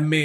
MA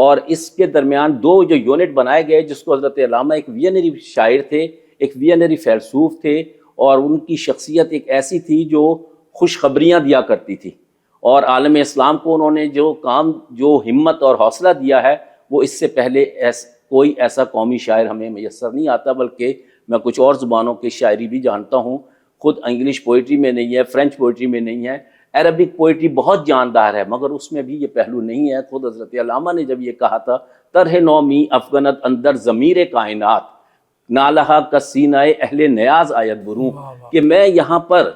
اور اس کے درمیان دو جو یونٹ بنائے گئے، جس کو حضرت علامہ ایک وینری شاعر تھے، ایک وینری فیلسوف تھے، اور ان کی شخصیت ایک ایسی تھی جو خوشخبریاں دیا کرتی تھی، اور عالم اسلام کو انہوں نے جو کام، جو ہمت اور حوصلہ دیا ہے، وہ اس سے پہلے کوئی ایسا قومی شاعر ہمیں میسر نہیں آتا، بلکہ میں کچھ اور زبانوں کی شاعری بھی جانتا ہوں، خود انگلش پوئٹری میں نہیں ہے، فرینچ پوئٹری میں نہیں ہے، عربک پوئٹری بہت جاندار ہے، مگر اس میں بھی یہ پہلو نہیں ہے۔ خود حضرت علامہ نے جب یہ کہا تھا، طرح نومی افغنت اندر ضمیر کائنات، نالہا کا سینہ اہل نیاز آیت بروں، کہ میں یہاں پر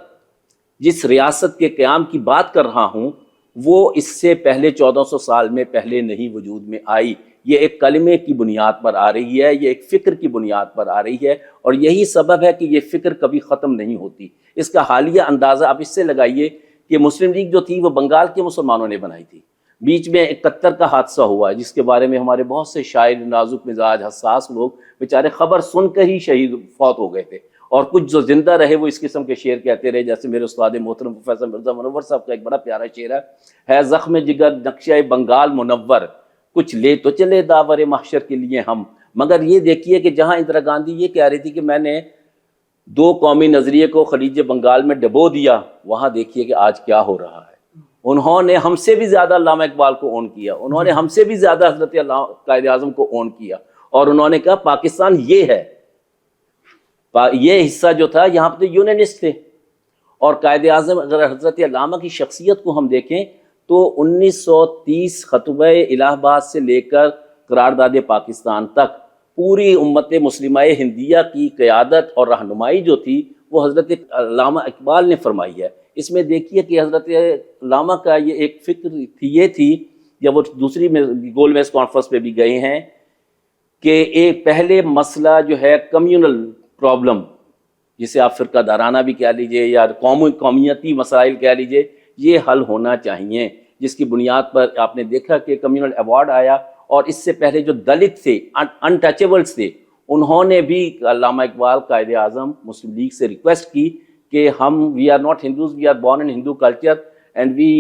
جس ریاست کے قیام کی بات کر رہا ہوں وہ اس سے پہلے 1400 سال میں پہلے نہیں وجود میں آئی، یہ ایک کلمے کی بنیاد پر آ رہی ہے، یہ ایک فکر کی بنیاد پر آ رہی ہے، اور یہی سبب ہے کہ یہ فکر کبھی ختم نہیں ہوتی۔ اس کا حالیہ اندازہ آپ اس سے لگائیے کہ مسلم لیگ جو تھی وہ بنگال کے مسلمانوں نے بنائی تھی، بیچ میں 71 کا حادثہ ہوا ہے جس کے بارے میں ہمارے بہت سے شاعر، نازک مزاج، حساس لوگ بیچارے خبر سن کر ہی شہید فوت ہو گئے تھے، اور کچھ جو زندہ رہے وہ اس قسم کے شعر کہتے رہے، جیسے میرے استاد محترم پروفیسر مرزا منور صاحب کا ایک بڑا پیارا شعر ہے زخم جگر نقشہ بنگال منور، کچھ لے تو چلے داور محشر کے لیے ہم۔ مگر یہ دیکھیے کہ جہاں اندرا گاندھی یہ کہہ رہی تھی کہ میں نے دو قومی نظریے کو خلیج بنگال میں ڈبو دیا، وہاں دیکھیے کہ آج کیا ہو رہا ہے۔ انہوں نے ہم سے بھی زیادہ علامہ اقبال کو اون کیا، انہوں نے ہم سے بھی زیادہ حضرت قائد اعظم کو اون کیا، اور انہوں نے کہا پاکستان یہ ہے، یہ حصہ جو تھا یہاں پہ یونینسٹ تھے۔ اور قائد اعظم، اگر حضرت علامہ کی شخصیت کو ہم دیکھیں تو 1930 خطبہ الہ آباد سے لے کر قرارداد پاکستان تک پوری امت مسلمہ ہندیہ کی قیادت اور رہنمائی جو تھی وہ حضرت علامہ اقبال نے فرمائی ہے۔ اس میں دیکھیے کہ حضرت علامہ کا یہ ایک فکر تھی، یہ تھی جب وہ دوسری گول میز کانفرنس پہ بھی گئے ہیں کہ ایک پہلے مسئلہ جو ہے کمیونل پرابلم، جسے آپ فرقہ دارانہ بھی کہہ لیجئے یا قومیتی مسائل کہہ لیجئے، یہ حل ہونا چاہیے، جس کی بنیاد پر آپ نے دیکھا کہ کمیونل ایوارڈ آیا، اور اس سے پہلے جو دلت تھے، انٹچیبلز تھے، انہوں نے بھی علامہ اقبال قائد اعظم مسلم لیگ سے ریکویسٹ کی کہ ہم we are not Hindus, we are born in Hindu culture and we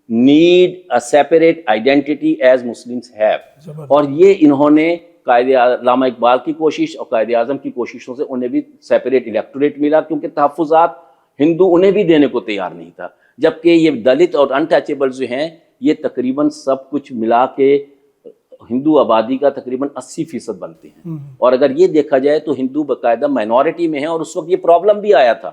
need a separate identity as Muslims have. اور یہ انہوں نے قائد علامہ اقبال کی کوشش اور قائد اعظم کی کوششوں سے انہیں بھی سیپریٹ الیکٹوریٹ ملا، کیونکہ تحفظات ہندو انہیں بھی دینے کو تیار نہیں تھا، جبکہ یہ دلت اور انٹچیبل جو ہیں یہ تقریباً سب کچھ ملا کے ہندو آبادی کا تقریباً 80% بنتے ہیں، اور اگر یہ دیکھا جائے تو ہندو باقاعدہ مائنورٹی میں ہیں، اور اس وقت یہ پرابلم بھی آیا تھا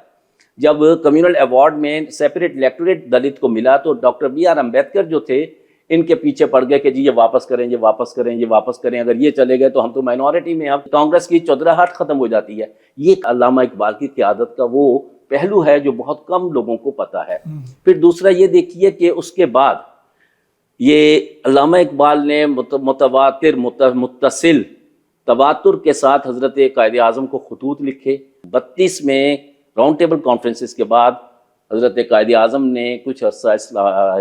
جب کمیونل ایوارڈ میں سیپریٹ الیکٹوریٹ دلت کو ملا تو ڈاکٹر بی آر امبیڈکر جو تھے ان کے پیچھے پڑ گئے کہ جی یہ واپس کریں، یہ واپس کریں، یہ واپس کریں، اگر یہ چلے گئے تو ہم تو مائنورٹی میں، اب کانگریس کی چودراہٹ ختم ہو جاتی ہے۔ یہ علامہ اقبال کی قیادت کا وہ پہلو ہے جو بہت کم لوگوں کو پتہ ہے۔ پھر دوسرا یہ دیکھیے کہ اس کے بعد یہ علامہ اقبال نے متواتر متصل تواتر کے ساتھ حضرت قائد اعظم کو خطوط لکھے۔ 32 میں راؤنڈ ٹیبل کانفرنسز کے بعد حضرت قائد اعظم نے کچھ عرصہ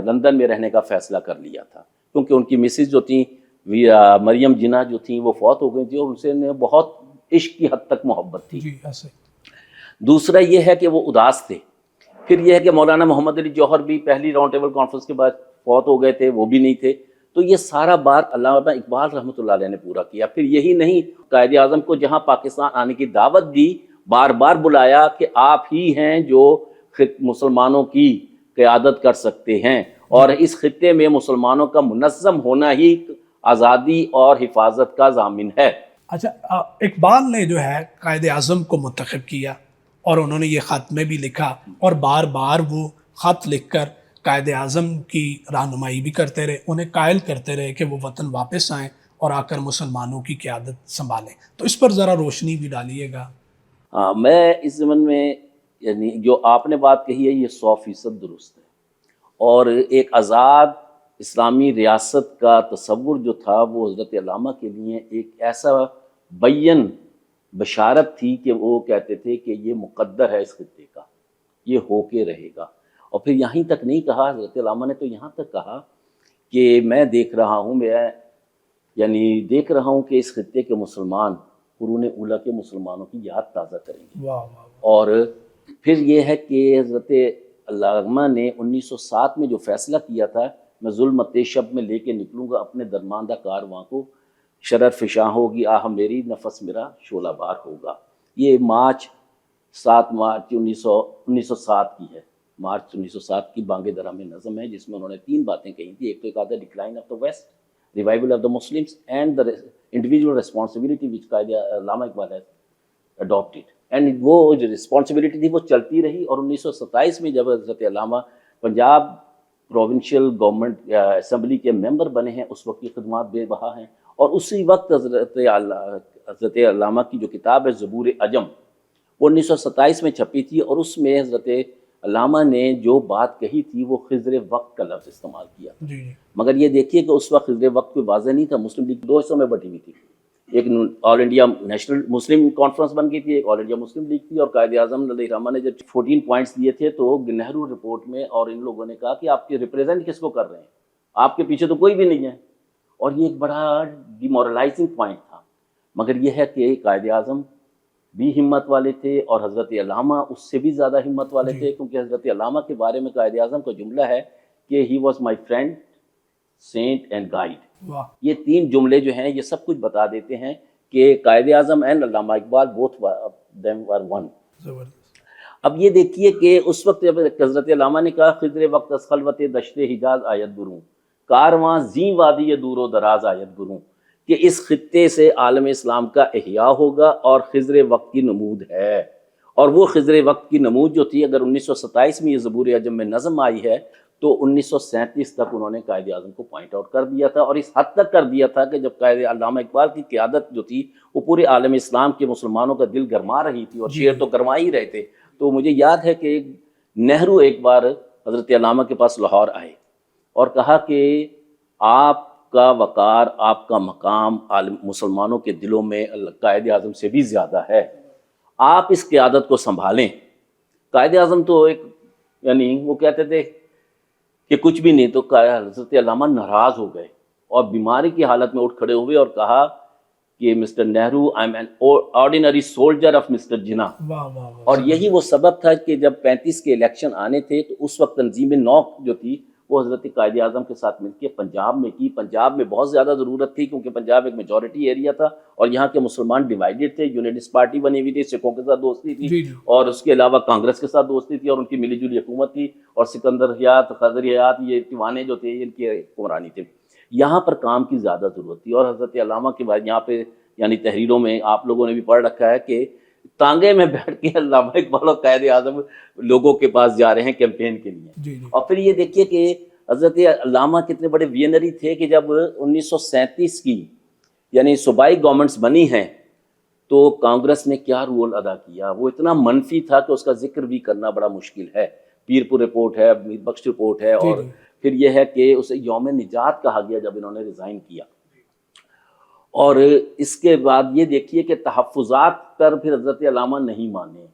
لندن میں رہنے کا فیصلہ کر لیا تھا، کیونکہ ان کی مسز جو تھیں مریم جناح جو تھیں وہ فوت ہو گئی تھیں، اور ان سے بہت عشق کی حد تک محبت تھی۔ دوسرا یہ ہے کہ وہ اداس تھے۔ پھر یہ ہے کہ مولانا محمد علی جوہر بھی پہلی راؤنڈ ٹیبل کانفرنس کے بعد فوت ہو گئے تھے، وہ بھی نہیں تھے۔ تو یہ سارا بات علامہ اقبال رحمۃ اللہ علیہ نے پورا کیا۔ پھر یہی نہیں، قائد اعظم کو جہاں پاکستان آنے کی دعوت دی، بار بار بلایا کہ آپ ہی ہیں جو مسلمانوں کی قیادت کر سکتے ہیں، اور اس خطے میں مسلمانوں کا منظم ہونا ہی آزادی اور حفاظت کا ضامن ہے۔ اچھا، اقبال نے جو ہے قائد اعظم کو منتخب کیا، اور انہوں نے یہ خط میں بھی لکھا، اور بار بار وہ خط لکھ کر قائد اعظم کی رہنمائی بھی کرتے رہے، انہیں قائل کرتے رہے کہ وہ وطن واپس آئیں اور آ کر مسلمانوں کی قیادت سنبھالیں۔ تو اس پر ذرا روشنی بھی ڈالیے گا۔ ہاں، میں اس ضمن میں یعنی جو آپ نے بات کہی ہے یہ 100% درست ہے، اور ایک آزاد اسلامی ریاست کا تصور جو تھا وہ حضرت علامہ کے لیے ایک ایسا بین بشارت تھی کہ وہ کہتے تھے کہ یہ مقدر ہے اس خطے کا، یہ ہو کے رہے گا۔ اور پھر یہیں تک نہیں کہا حضرت علامہ نے، تو یہاں تک کہا کہ میں دیکھ رہا ہوں دیکھ رہا ہوں کہ اس خطے کے مسلمان قرون اولیٰ کے مسلمانوں کی یاد تازہ کریں گے۔ اور پھر یہ ہے کہ حضرت علامہ نے 1907 میں جو فیصلہ کیا تھا میں ظلمت شب میں لے کے نکلوں گا اپنے درماندہ کارواں کو، شرر فشاں ہوگی آہ میری، نفس میرا شعلہ بار ہوگا۔ یہ 7 مارچ 1907 کی ہے، مارچ 1907 کی بانگ درا میں نظم ہے، جس میں انہوں نے 3 باتیں کہی تھی۔ ایک تو کہا تھا decline of the west, revival of the Muslims and the individual responsibility which Quaid Allama Iqbal ہے اڈاپٹیڈ، اینڈ وہ جو رسپانسبلٹی تھی وہ چلتی رہی۔ اور 1927 میں جب حضرت علامہ پنجاب پروونشل گورنمنٹ اسمبلی کے ممبر بنے ہیں، اس وقت کی خدمات بے بہا ہیں۔ اور اسی وقت حضرت علامہ کی جو کتاب ہے زبور عجم، وہ 1927 میں چھپی تھی، اور اس میں حضرت علامہ نے جو بات کہی تھی وہ خضر وقت کا لفظ استعمال کیا تھا۔ مگر یہ دیکھیے کہ اس وقت خضر وقت کوئی واضح نہیں تھا، مسلم لیگ 2 حصوں میں بٹی ہوئی تھی، ایک آل انڈیا نیشنل مسلم کانفرنس بن گئی تھی، ایک آل انڈیا مسلم لیگ تھی۔ اور قائد اعظم علیہ الرحمہ نے جب 14 پوائنٹس دیے تھے تو نہرو رپورٹ میں اور ان لوگوں نے کہا کہ آپ کے ریپریزنٹ کس کو کر رہے ہیں، آپ کے پیچھے تو کوئی بھی نہیں ہے، اور یہ ایک بڑا ڈیمورلائزنگ پوائنٹ تھا۔ مگر یہ ہے کہ قائد اعظم بھی ہمت والے تھے اور حضرت علامہ اس سے بھی زیادہ ہمت والے تھے، کیونکہ حضرت علامہ کے بارے میں قائد اعظم کا جملہ ہے کہ he was my friend, saint and guide. یہ 3 جملے جو ہیں یہ سب کچھ بتا دیتے ہیں کہ Quaid Azam and Allama Iqbal both them were one. اب یہ دیکھیے کہ اس وقت جب حضرت علامہ نے کہا خضر وقت از خلوت دشت حجاز آیت بروں، کارواں زیں وادی دور و دراز آیت بروں، کہ اس خطے سے عالم اسلام کا احیاء ہوگا اور خضر وقت کی نمود ہے۔ اور وہ خضر وقت کی نمود جو تھی، اگر 1927 میں یہ زبور عجم میں نظم آئی ہے تو 1937 تک انہوں نے قائد اعظم کو پوائنٹ آؤٹ کر دیا تھا، اور اس حد تک کر دیا تھا کہ جب قائد علامہ اقبال کی قیادت جو تھی وہ پورے عالم اسلام کے مسلمانوں کا دل گرما رہی تھی، اور شعر تو گرما ہی رہے تھے۔ تو مجھے یاد ہے کہ نہرو ایک بار حضرت علامہ کے پاس لاہور آئے اور کہا کہ آپ کا وقار، آپ کا مقام عالم مسلمانوں کے دلوں میں قائد اعظم سے بھی زیادہ ہے، آپ اس قیادت کو سنبھالیں۔ قائد اعظم تو ایک یعنی وہ کہتے تھے کہ کچھ بھی نہیں، تو حضرت علامہ ناراض ہو گئے اور بیماری کی حالت میں اٹھ کھڑے ہوئے اور کہا کہ mister Nehru I am an ordinary soldier of mister Jinnah. اور یہی وہ سبب تھا کہ جب 35 کے الیکشن آنے تھے تو اس وقت تنظیم نوک جو تھی وہ حضرت قائد اعظم کے ساتھ مل کے پنجاب میں کی۔ پنجاب میں بہت زیادہ ضرورت تھی کیونکہ پنجاب ایک میجورٹی ایریا تھا اور یہاں کے مسلمان ڈیوائیڈڈ تھے، یونٹسٹ پارٹی بنی ہوئی تھی، سکھوں کے ساتھ دوستی تھی اور اس کے علاوہ کانگریس کے ساتھ دوستی تھی اور ان کی ملی جلی حکومت تھی، اور سکندر حیات، خضر حیات، یہ تیوانے جو تھے ان کی حکمرانی تھی۔ یہاں پر کام کی زیادہ ضرورت تھی، اور حضرت علامہ کے بعد یہاں پہ یعنی تحریروں میں آپ لوگوں نے بھی پڑھ رکھا ہے کہ تانگے میں بیٹھ کے علامہ اقبال اور قائد اعظم لوگوں کے پاس جا رہے ہیں کیمپین کے لیے۔ اور پھر یہ دیکھیے کہ حضرت علامہ کتنے بڑے وینری تھے کہ جب 1937 کی یعنی صوبائی گورنمنٹس بنی ہیں تو کانگریس نے کیا رول ادا کیا، وہ اتنا منفی تھا کہ اس کا ذکر بھی کرنا بڑا مشکل ہے۔ پیرپور رپورٹ ہے، میر بخش رپورٹ ہے، اور پھر یہ ہے کہ اسے یوم نجات کہا گیا جب انہوں نے ریزائن کیا۔ اور اس کے بعد یہ دیکھیے کہ تحفظات پر پھر حضرت علامہ نہیں مانے،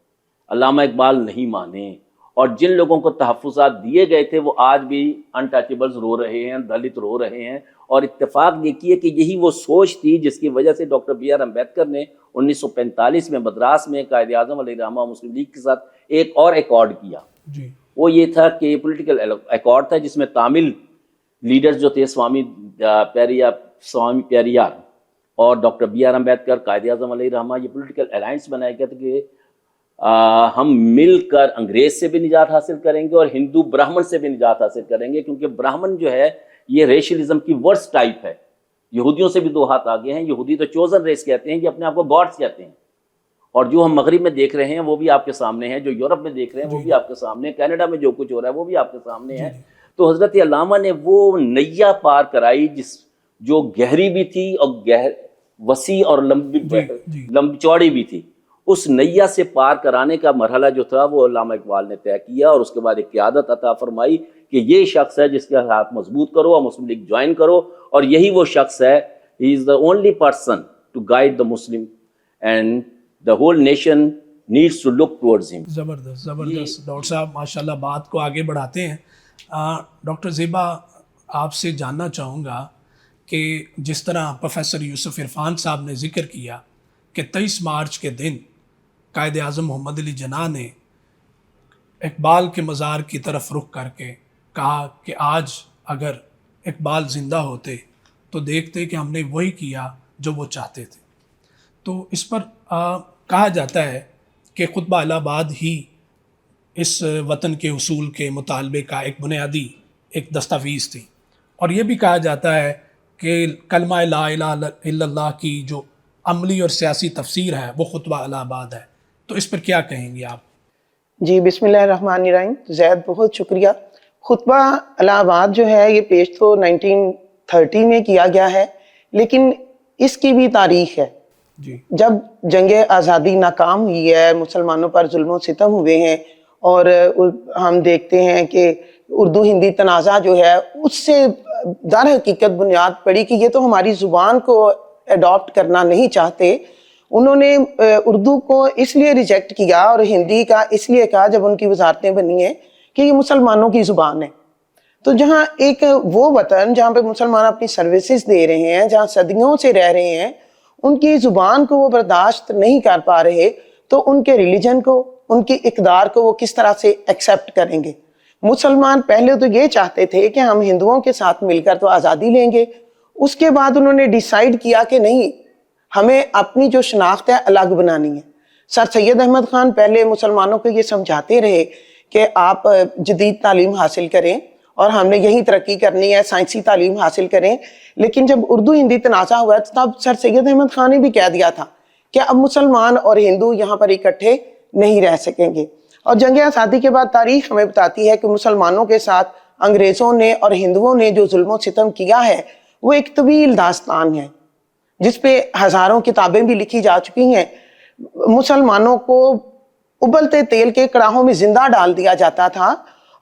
علامہ اقبال نہیں مانے، اور جن لوگوں کو تحفظات دیے گئے تھے وہ آج بھی انٹچیبلز رو رہے ہیں، دلت رو رہے ہیں۔ اور اتفاق دیکھیے کہ یہی وہ سوچ تھی جس کی وجہ سے ڈاکٹر بی آر امبیڈکر نے 1945 میں مدراس میں قائد اعظم علیہ الرحمہ مسلم لیگ کے ساتھ ایک اور ایکارڈ کیا۔ وہ یہ تھا کہ پولیٹیکل ایکارڈ تھا جس میں تامل لیڈرز جو تھے سوامی پیریار اور doctor B are Ambedkar, Quaid Azam علیہ الرحمہ، یہ پولیٹیکل الائنس بنایا گیا تھا کہ ہم مل کر انگریز سے بھی نجات حاصل کریں گے اور ہندو برہمن سے بھی نجات حاصل کریں گے، کیونکہ برہمن جو ہے یہ ریشلزم کی ورسٹ ٹائپ ہے، یہودیوں سے بھی 2 ہاتھ آگے ہیں۔ یہودی تو چوزن ریس کہتے ہیں، یہ اپنے آپ کو گاڈس کہتے ہیں، اور جو ہم مغرب میں دیکھ رہے ہیں وہ بھی آپ کے سامنے ہے، جو یورپ میں دیکھ رہے ہیں وہ بھی آپ کے سامنے ہے، کینیڈا میں جو کچھ ہو رہا ہے وہ بھی آپ کے سامنے ہے۔ تو حضرت علامہ نے وہ نیا پار کرائی جو گہری بھی تھی اور وسیع اور لمبی چوڑی بھی تھی۔ اس نیا سے پار کرانے کا مرحلہ جو تھا وہ علامہ اقبال نے طے کیا، اور اس کے بعد ایک قیادت عطا فرمائی کہ یہ شخص ہے جس کے ہاتھ مضبوط کرو اور مسلم لیگ جوائن کرو، اور یہی وہ شخص ہے، he is the only person to guide the Muslim and the whole nation needs to look towards ہم۔ زبردست زبردست ڈاکٹر صاحب، ماشاءاللہ بات کو آگے بڑھاتے ہیں۔ ڈاکٹر زیبا، آپ سے جاننا چاہوں گا کہ جس طرح پروفیسر یوسف عرفان صاحب نے ذکر کیا کہ 23 مارچ کے دن قائد اعظم محمد علی جناح نے اقبال کے مزار کی طرف رخ کر کے کہا کہ آج اگر اقبال زندہ ہوتے تو دیکھتے کہ ہم نے وہی کیا جو وہ چاہتے تھے. تو اس پر کہا جاتا ہے کہ خطبہ الہ آباد ہی اس وطن کے اصول کے مطالبے کا ایک بنیادی ایک دستاویز تھی. اور یہ بھی کہا جاتا ہے کہ کلمہ لا الہ الا اللہ کی جو عملی اور سیاسی تفسیر ہے وہ خطبہ الہ آباد ہے. تو اس پر کیا کہیں گے آپ؟ جی بسم اللہ الرحمن الرحیم. زید بہت شکریہ. خطبہ الہ آباد جو ہے یہ پیش تو 1930 میں کیا گیا ہے، لیکن اس کی بھی تاریخ ہے. جی جب جنگ آزادی ناکام ہوئی ہے، مسلمانوں پر ظلم و ستم ہوئے ہیں، اور ہم دیکھتے ہیں کہ اردو ہندی تنازع جو ہے اس سے در حقیقت بنیاد پڑی کہ یہ تو ہماری زبان کو اڈاپٹ کرنا نہیں چاہتے. انہوں نے اردو کو اس لیے ریجیکٹ کیا اور ہندی کا اس لیے کہا جب ان کی وزارتیں بنی ہیں کہ یہ مسلمانوں کی زبان ہے. تو جہاں ایک وہ وطن جہاں پہ مسلمان اپنی سروسز دے رہے ہیں، جہاں صدیوں سے رہ رہے ہیں، ان کی زبان کو وہ برداشت نہیں کر پا رہے، تو ان کے ریلیجن کو، ان کی اقدار کو وہ کس طرح سے ایکسیپٹ کریں گے؟ مسلمان پہلے تو یہ چاہتے تھے کہ ہم ہندوؤں کے ساتھ مل کر تو آزادی لیں گے. اس کے بعد انہوں نے ڈیسائیڈ کیا کہ نہیں، ہمیں اپنی جو شناخت ہے الگ بنانی ہے. سر سید احمد خان پہلے مسلمانوں کو یہ سمجھاتے رہے کہ آپ جدید تعلیم حاصل کریں اور ہم نے یہی ترقی کرنی ہے، سائنسی تعلیم حاصل کریں. لیکن جب اردو ہندی تنازع ہوا تب سر سید احمد خان نے بھی کہہ دیا تھا کہ اب مسلمان اور ہندو یہاں پر اکٹھے نہیں رہ سکیں گے. اور جنگ آزادی کے بعد تاریخ ہمیں بتاتی ہے کہ مسلمانوں کے ساتھ انگریزوں نے اور ہندوؤں نے جو ظلم و ستم کیا ہے وہ ایک طویل داستان ہے جس پہ ہزاروں کتابیں بھی لکھی جا چکی ہیں. مسلمانوں کو ابلتے تیل کے کڑاہوں میں زندہ ڈال دیا جاتا تھا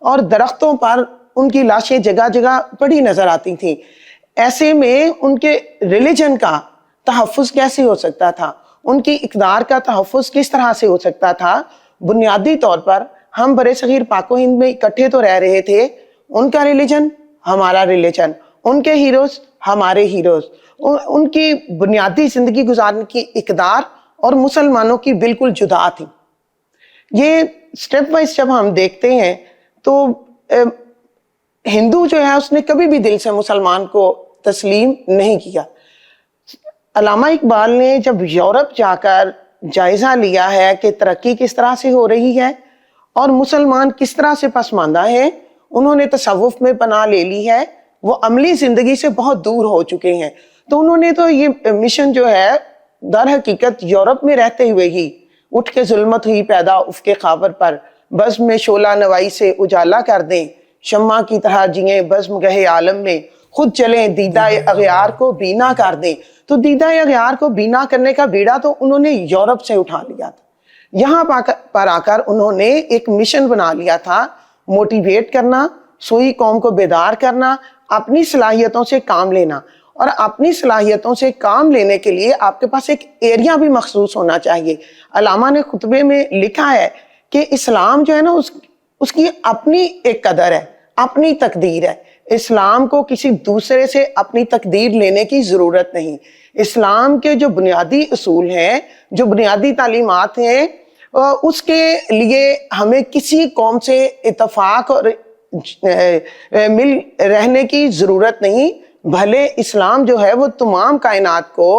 اور درختوں پر ان کی لاشیں جگہ جگہ پڑی نظر آتی تھیں. ایسے میں ان کے ریلیجن کا تحفظ کیسے ہو سکتا تھا؟ ان کی اقدار کا تحفظ کس طرح سے ہو سکتا تھا؟ بنیادی طور پر ہم برِ صغیر پاک و ہند میں اکٹھے تو رہ رہے تھے، ان کا ریلیجن ہمارا ریلیجن، ان کے ہیروز ہمارے ہیروز، ان کی بنیادی زندگی گزارنے کی اقدار اور مسلمانوں کی بالکل جدا تھی. یہ سٹیپ وائز جب ہم دیکھتے ہیں تو ہندو جو ہے اس نے کبھی بھی دل سے مسلمان کو تسلیم نہیں کیا. علامہ اقبال نے جب یورپ جا کر جائزہ لیا ہے کہ ترقی کس طرح سے ہو رہی ہے اور مسلمان کس طرح سے پسماندہ ہیں، انہوں نے تصوف میں پناہ لے لی ہے، وہ عملی زندگی سے بہت دور ہو چکے ہیں. تو انہوں نے تو یہ مشن جو ہے در حقیقت یورپ میں رہتے ہوئے ہی، اٹھ کے ظلمت ہوئی پیدا افق خاور پر، بزم میں شعلہ نوائی سے اجالا کر دیں، شمع کی طرح جئیں بزم گہے عالم میں، خود چلیں دیدہ اغیار کو بینا کر دیں. تو دیدہ اغیار کو بینا کرنے کا بیڑا تو انہوں نے یورپ سے اٹھا لیا تھا. یہاں پر آ کر انہوں نے ایک مشن بنا لیا تھا، موٹیویٹ کرنا، سوئی قوم کو بیدار کرنا، اپنی صلاحیتوں سے کام لینا. اور اپنی صلاحیتوں سے کام لینے کے لیے آپ کے پاس ایک ایریا بھی مخصوص ہونا چاہیے. علامہ نے خطبے میں لکھا ہے کہ اسلام جو ہے نا اس کی اپنی ایک قدر ہے، اپنی تقدیر ہے. اسلام کو کسی دوسرے سے اپنی تقدیر لینے کی ضرورت نہیں. اسلام کے جو بنیادی اصول ہیں، جو بنیادی تعلیمات ہیں، اس کے لیے ہمیں کسی قوم سے اتفاق اور مل رہنے کی ضرورت نہیں. بھلے اسلام جو ہے وہ تمام کائنات کو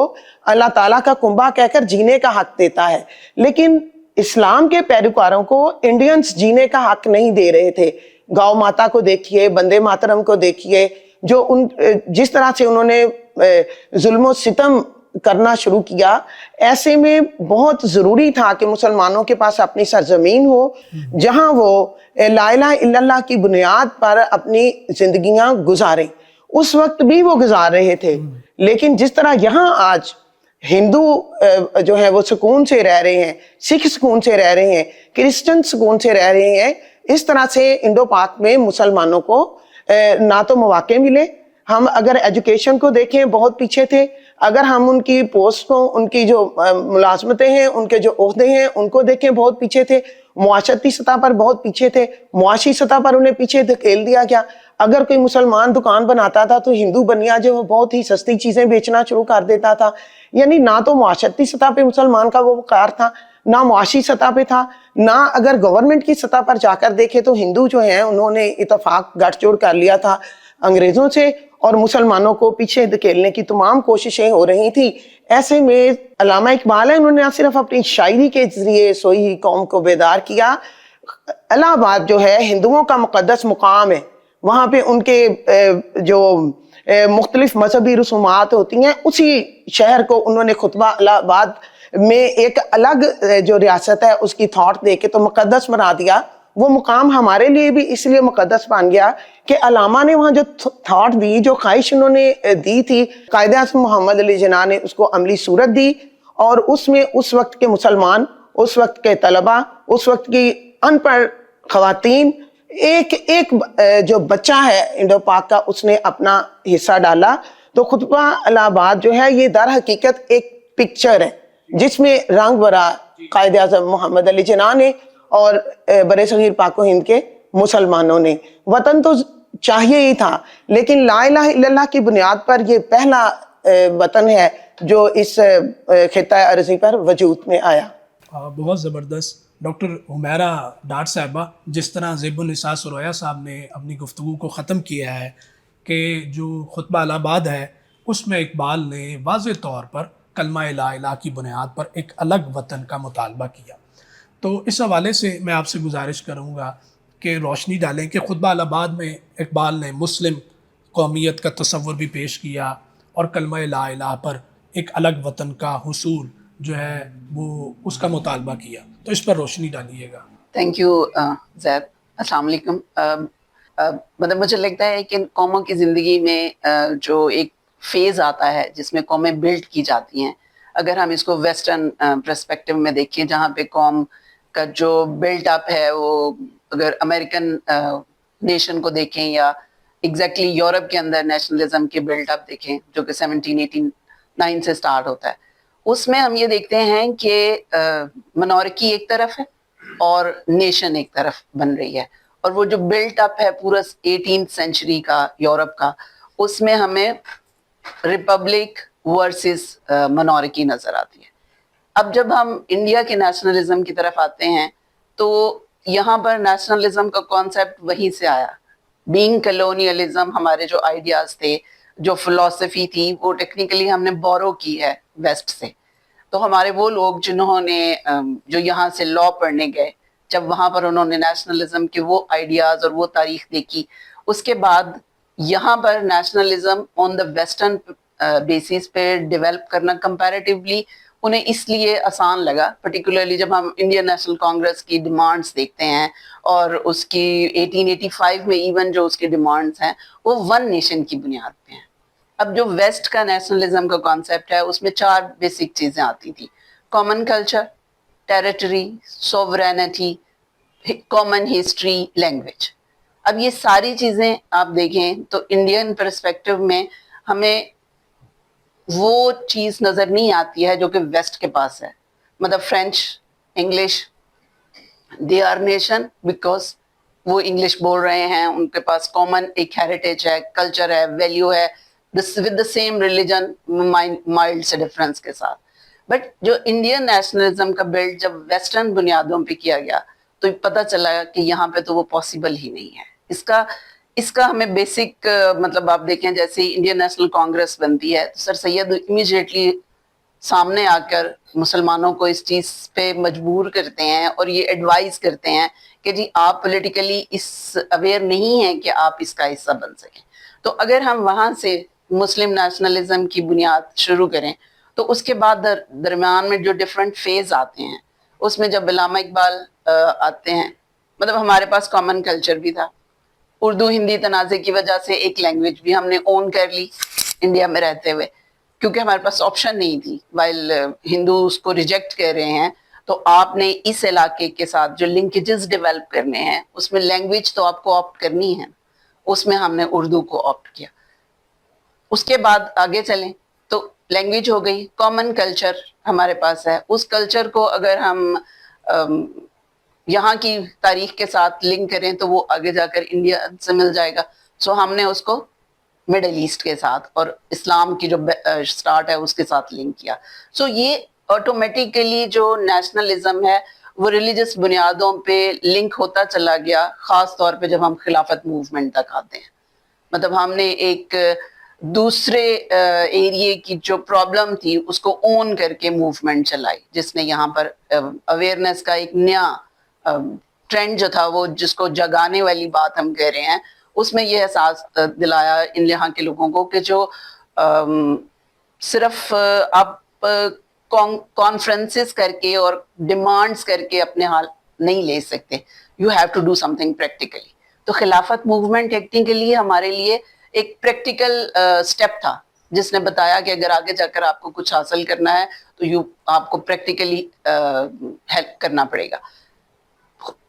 اللہ تعالیٰ کا کنبہ کہہ کر جینے کا حق دیتا ہے، لیکن اسلام کے پیروکاروں کو انڈینز جینے کا حق نہیں دے رہے تھے. گاؤ ماتا کو دیکھیے، بندے ماترم کو دیکھیے، جو جس طرح سے انہوں نے ظلم و ستم کرنا شروع کیا. ایسے میں بہت ضروری تھا کہ مسلمانوں کے پاس اپنی سرزمین ہو جہاں وہ لا الہ الا اللہ کی بنیاد پر اپنی زندگیاں گزاریں. اس وقت بھی وہ گزار رہے تھے، لیکن جس طرح یہاں آج ہندو جو ہے وہ سکون سے رہ رہے ہیں، سکھ سکون سے رہ رہے ہیں، کرسچن سکون سے رہ رہے ہیں، اس طرح سے انڈو پاک میں مسلمانوں کو نہ تو مواقع ملے. ہم اگر ایجوکیشن کو دیکھیں بہت پیچھے تھے، اگر ہم ان کی پوسٹ کو، ان کی جو ملازمتیں ہیں، ان کے جو عہدے ہیں ان کو دیکھیں بہت پیچھے تھے. معاشرتی سطح پر بہت پیچھے تھے، معاشی سطح پر انہیں پیچھے دھکیل دیا گیا. اگر کوئی مسلمان دکان بناتا تھا تو ہندو بنیا جو بہت ہی سستی چیزیں بیچنا شروع کر دیتا تھا. یعنی نہ تو معاشرتی سطح پہ مسلمان کا وہ وقار تھا، نہ معاشی سطح پہ تھا، نہ اگر گورنمنٹ کی سطح پر جا کر دیکھے تو ہندو جو ہیں انہوں نے اتفاق گٹھ جوڑ کر لیا تھا. انگریزوں سے اور مسلمانوں کو پیچھے دھکیلنے کی تمام کوششیں ہو رہی تھی. ایسے میں علامہ اقبال ہے، انہوں نے نہ صرف اپنی شاعری کے ذریعے سوئی ہوئی قوم کو بیدار کیا. الہ آباد جو ہے ہندوؤں کا مقدس مقام ہے، وہاں پہ ان کے جو مختلف مذہبی رسومات ہوتی ہیں، اسی شہر کو انہوں نے خطبہ الہ آباد میں ایک الگ جو ریاست ہے اس کی تھاٹ دے کے تو مقدس بنا دیا. وہ مقام ہمارے لیے بھی اس لیے مقدس بن گیا کہ علامہ نے وہاں جو تھاٹ دی، جو خواہش انہوں نے دی تھی، قائد اعظم محمد علی جناح نے اس کو عملی صورت دی. اور اس میں اس وقت کے مسلمان، اس وقت کے طلبہ، اس وقت کی ان پڑھ خواتین، ایک ایک جو بچہ ہے انڈو پاک کا، اس نے اپنا حصہ ڈالا. تو خطبہ الہ آباد جو ہے یہ در حقیقت ایک پکچر ہے جس میں رنگ بھرا قائد اعظم محمد علی جناح نے اور برِ صغیر پاک و ہند کے مسلمانوں نے. وطن تو چاہیے ہی تھا، لیکن لا الہ الا اللہ کی بنیاد پر یہ پہلا وطن ہے جو اس خطہ عرضی پر وجود میں آیا. بہت زبردست. ڈاکٹر حمیرہ ڈاٹ صاحبہ، جس طرح زیب النساء سرویا صاحب نے اپنی گفتگو کو ختم کیا ہے کہ جو خطبہ الہ آباد ہے اس میں اقبال نے واضح طور پر کلمہ لا الہ کی بنیاد پر ایک الگ وطن کا مطالبہ کیا. تو اس حوالے سے میں آپ سے گزارش کروں گا کہ روشنی ڈالیں کہ خطبہ الہ آباد میں اقبال نے مسلم قومیت کا تصور بھی پیش کیا اور کلمہ لا الہ پر ایک الگ وطن کا حصول جو ہے وہ اس کا مطالبہ کیا. تو اس پر روشنی ڈالیے گا. تھینک یو زید. السلام علیکم. مطلب مجھے لگتا ہے کہ قوموں کی زندگی میں جو ایک فیز آتا ہے جس میں قومیں بلڈ کی جاتی ہیں، اگر ہم اس کو ویسٹرن پرسپیکٹو میں دیکھیں، جہاں پہ قوم کا جو بلڈ اپ ہے وہ اگر امریکن نیشن کو دیکھیں یا ایگزیکٹلی یورپ کے اندر نیشنلزم کے بلڈ اپ دیکھیں جو کہ 1789 سے سٹارٹ ہوتا ہے، اس میں ہم یہ دیکھتے ہیں کہ منارکی ایک طرف ہے اور نیشن ایک طرف بن رہی ہے. اور وہ جو بلٹ اپ ہے پورا 18th سینچری کا یورپ کا، اس میں ہمیں ریپبلک ورسز منارکی نظر آتی ہے. اب جب ہم انڈیا کے نیشنلزم کی طرف آتے ہیں تو یہاں پر نیشنلزم کا کانسیپٹ وہیں سے آیا. بینگ کلونیلزم، ہمارے جو آئیڈیاز تھے، جو فلسفی تھی، وہ ٹیکنیکلی ہم نے بورو کی ہے ویسٹ سے. تو ہمارے وہ لوگ جنہوں نے جو یہاں سے لا پڑھنے گئے، جب وہاں پر انہوں نے نیشنلزم کے وہ آئیڈیاز اور وہ تاریخ دیکھی، اس کے بعد یہاں پر nationalism on the western basis پہ ڈیولپ کرنا کمپیریٹیولی انہیں اس لیے آسان لگا، پرٹیکولرلی جب ہم انڈین نیشنل کانگریس کی ڈیمانڈز دیکھتے ہیں اور اس کی 1885 میں ایون جو اس کی ڈیمانڈز ہیں وہ ون نیشن کی بنیاد پہ ہیں. اب جو ویسٹ کا نیشنلزم کا کانسیپٹ ہے اس میں 4 بیسک چیزیں آتی تھی: common culture, territory, sovereignty, common history, language. اب یہ ساری چیزیں آپ دیکھیں تو انڈین پرسپیکٹو میں ہمیں وہ چیز نظر نہیں آتی ہے جو کہ ویسٹ کے پاس ہے. مطلب French, English, they are nation because وہ انگلش بول رہے ہیں، ان کے پاس کامن ایک ہیریٹیج ہے، کلچر ہے، ویلیو ہے، with the same religion، mild سے ڈفرنس کے ساتھ. بٹ جو انڈین نیشنلزم کا بلڈ جب ویسٹرن بنیادوں پہ کیا گیا تو پتہ چلا کہ یہاں پہ تو وہ پاسبل ہی نہیں ہے. اس کا ہمیں بیسک مطلب آپ دیکھیں جیسے انڈین نیشنل کانگریس بنتی ہے تو سر سید امیجیٹلی سامنے آ کر مسلمانوں کو اس چیز پہ مجبور کرتے ہیں اور یہ ایڈوائز کرتے ہیں کہ جی آپ پولیٹیکلی اس اویئر نہیں ہیں کہ آپ اس کا حصہ بن سکیں. تو اگر ہم وہاں سے مسلم نیشنلزم کی بنیاد شروع کریں تو اس کے بعد درمیان میں جو ڈفرینٹ فیز آتے ہیں اس میں جب علامہ اقبال آتے ہیں، مطلب ہمارے پاس کامن کلچر بھی تھا، اردو ہندی تنازع کی وجہ سے ایک لینگویج بھی ہم نے اون کر لی انڈیا میں رہتے ہوئے، کیونکہ ہمارے پاس آپشن نہیں تھی. وائل ہندو اس کو ریجیکٹ کر رہے ہیں تو آپ نے اس علاقے کے ساتھ جو لنکیجز ڈیولپ کرنے ہیں اس میں لینگویج تو آپ کو آپٹ کرنی ہے، اس میں ہم نے اردو کو آپٹ کیا. اس کے بعد آگے چلیں تو لینگویج ہو گئی، کامن کلچر ہمارے پاس ہے. اس کلچر کو اگر ہم یہاں کی تاریخ کے ساتھ لنک کریں تو وہ آگے جا کر انڈیا سے مل جائے گا. سو ہم نے اس کو مڈل ایسٹ کے ساتھ اور اسلام کی جو سٹارٹ ہے اس کے ساتھ لنک کیا. سو یہ آٹومیٹیکلی جو نیشنلزم ہے وہ ریلیجس بنیادوں پہ لنک ہوتا چلا گیا، خاص طور پہ جب ہم خلافت موومنٹ تک آتے ہیں. مطلب ہم نے ایک دوسرے ایریے کی جو پرابلم تھی اس کو اون کر کے موومنٹ چلائی، جس نے یہاں پر اویئرنیس کا ایک نیا ٹرینڈ جو تھا، وہ جس کو جگانے والی بات ہم کہہ رہے ہیں، اس میں یہ احساس دلایا ان یہاں کے لوگوں کو کہ جو صرف آپ کانفرنسز کر کے اور ڈیمانڈز کر کے اپنے حال نہیں لے سکتے، you have to do something practically. تو خلافت موومنٹ ٹیکنیکلی ہمارے لیے ایک پریکٹیکل سٹیپ تھا، جس نے بتایا کہ اگر آگے جا کر آپ کو کچھ حاصل کرنا ہے تو آپ کو پریکٹیکلی ہیلپ کرنا پڑے گا.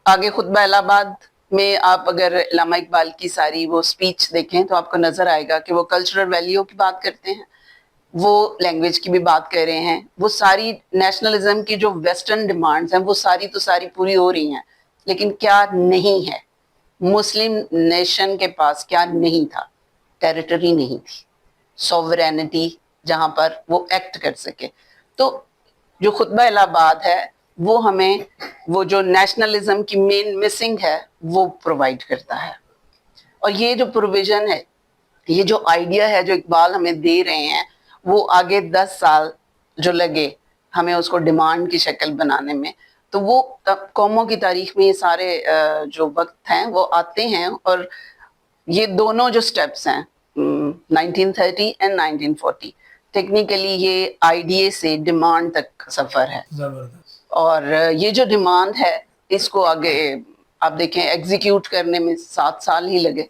آگے خطبہ الہ آباد میں آپ اگر علامہ اقبال کی ساری وہ اسپیچ دیکھیں تو آپ کو نظر آئے گا کہ وہ کلچرل ویلیو کی بات کرتے ہیں، وہ لینگویج کی بھی بات کر رہے ہیں، وہ ساری نیشنلزم کی جو ویسٹرن ڈیمانڈز ہیں وہ ساری تو ساری پوری ہو رہی ہیں. لیکن کیا نہیں ہے؟ مسلم نیشن کے پاس کیا نہیں تھا؟ ٹیریٹری نہیں تھی، سوورینٹی جہاں پر وہ ایکٹ کر سکے. تو جو خطبہ الہ آباد ہے وہ ہمیں وہ جو نیشنلزم کی مین مسنگ ہے وہ پرووائڈ کرتا ہے. اور یہ جو پروویژن ہے، یہ جو آئیڈیا ہے جو اقبال ہمیں دے رہے ہیں، وہ آگے 10 سال جو لگے ہمیں اس کو ڈیمانڈ کی شکل بنانے میں، تو وہ قوموں کی تاریخ میں یہ سارے جو وقت ہیں وہ آتے ہیں. اور یہ دونوں جو سٹیپس ہیں 1930 اینڈ 1940، ٹیکنیکلی یہ آئیڈیا سے ڈیمانڈ تک سفر ہے. زبردست. اور یہ جو ڈیمانڈ ہے اس کو آگے آپ دیکھیں ایگزیکیوٹ کرنے میں 7 سال ہی لگے.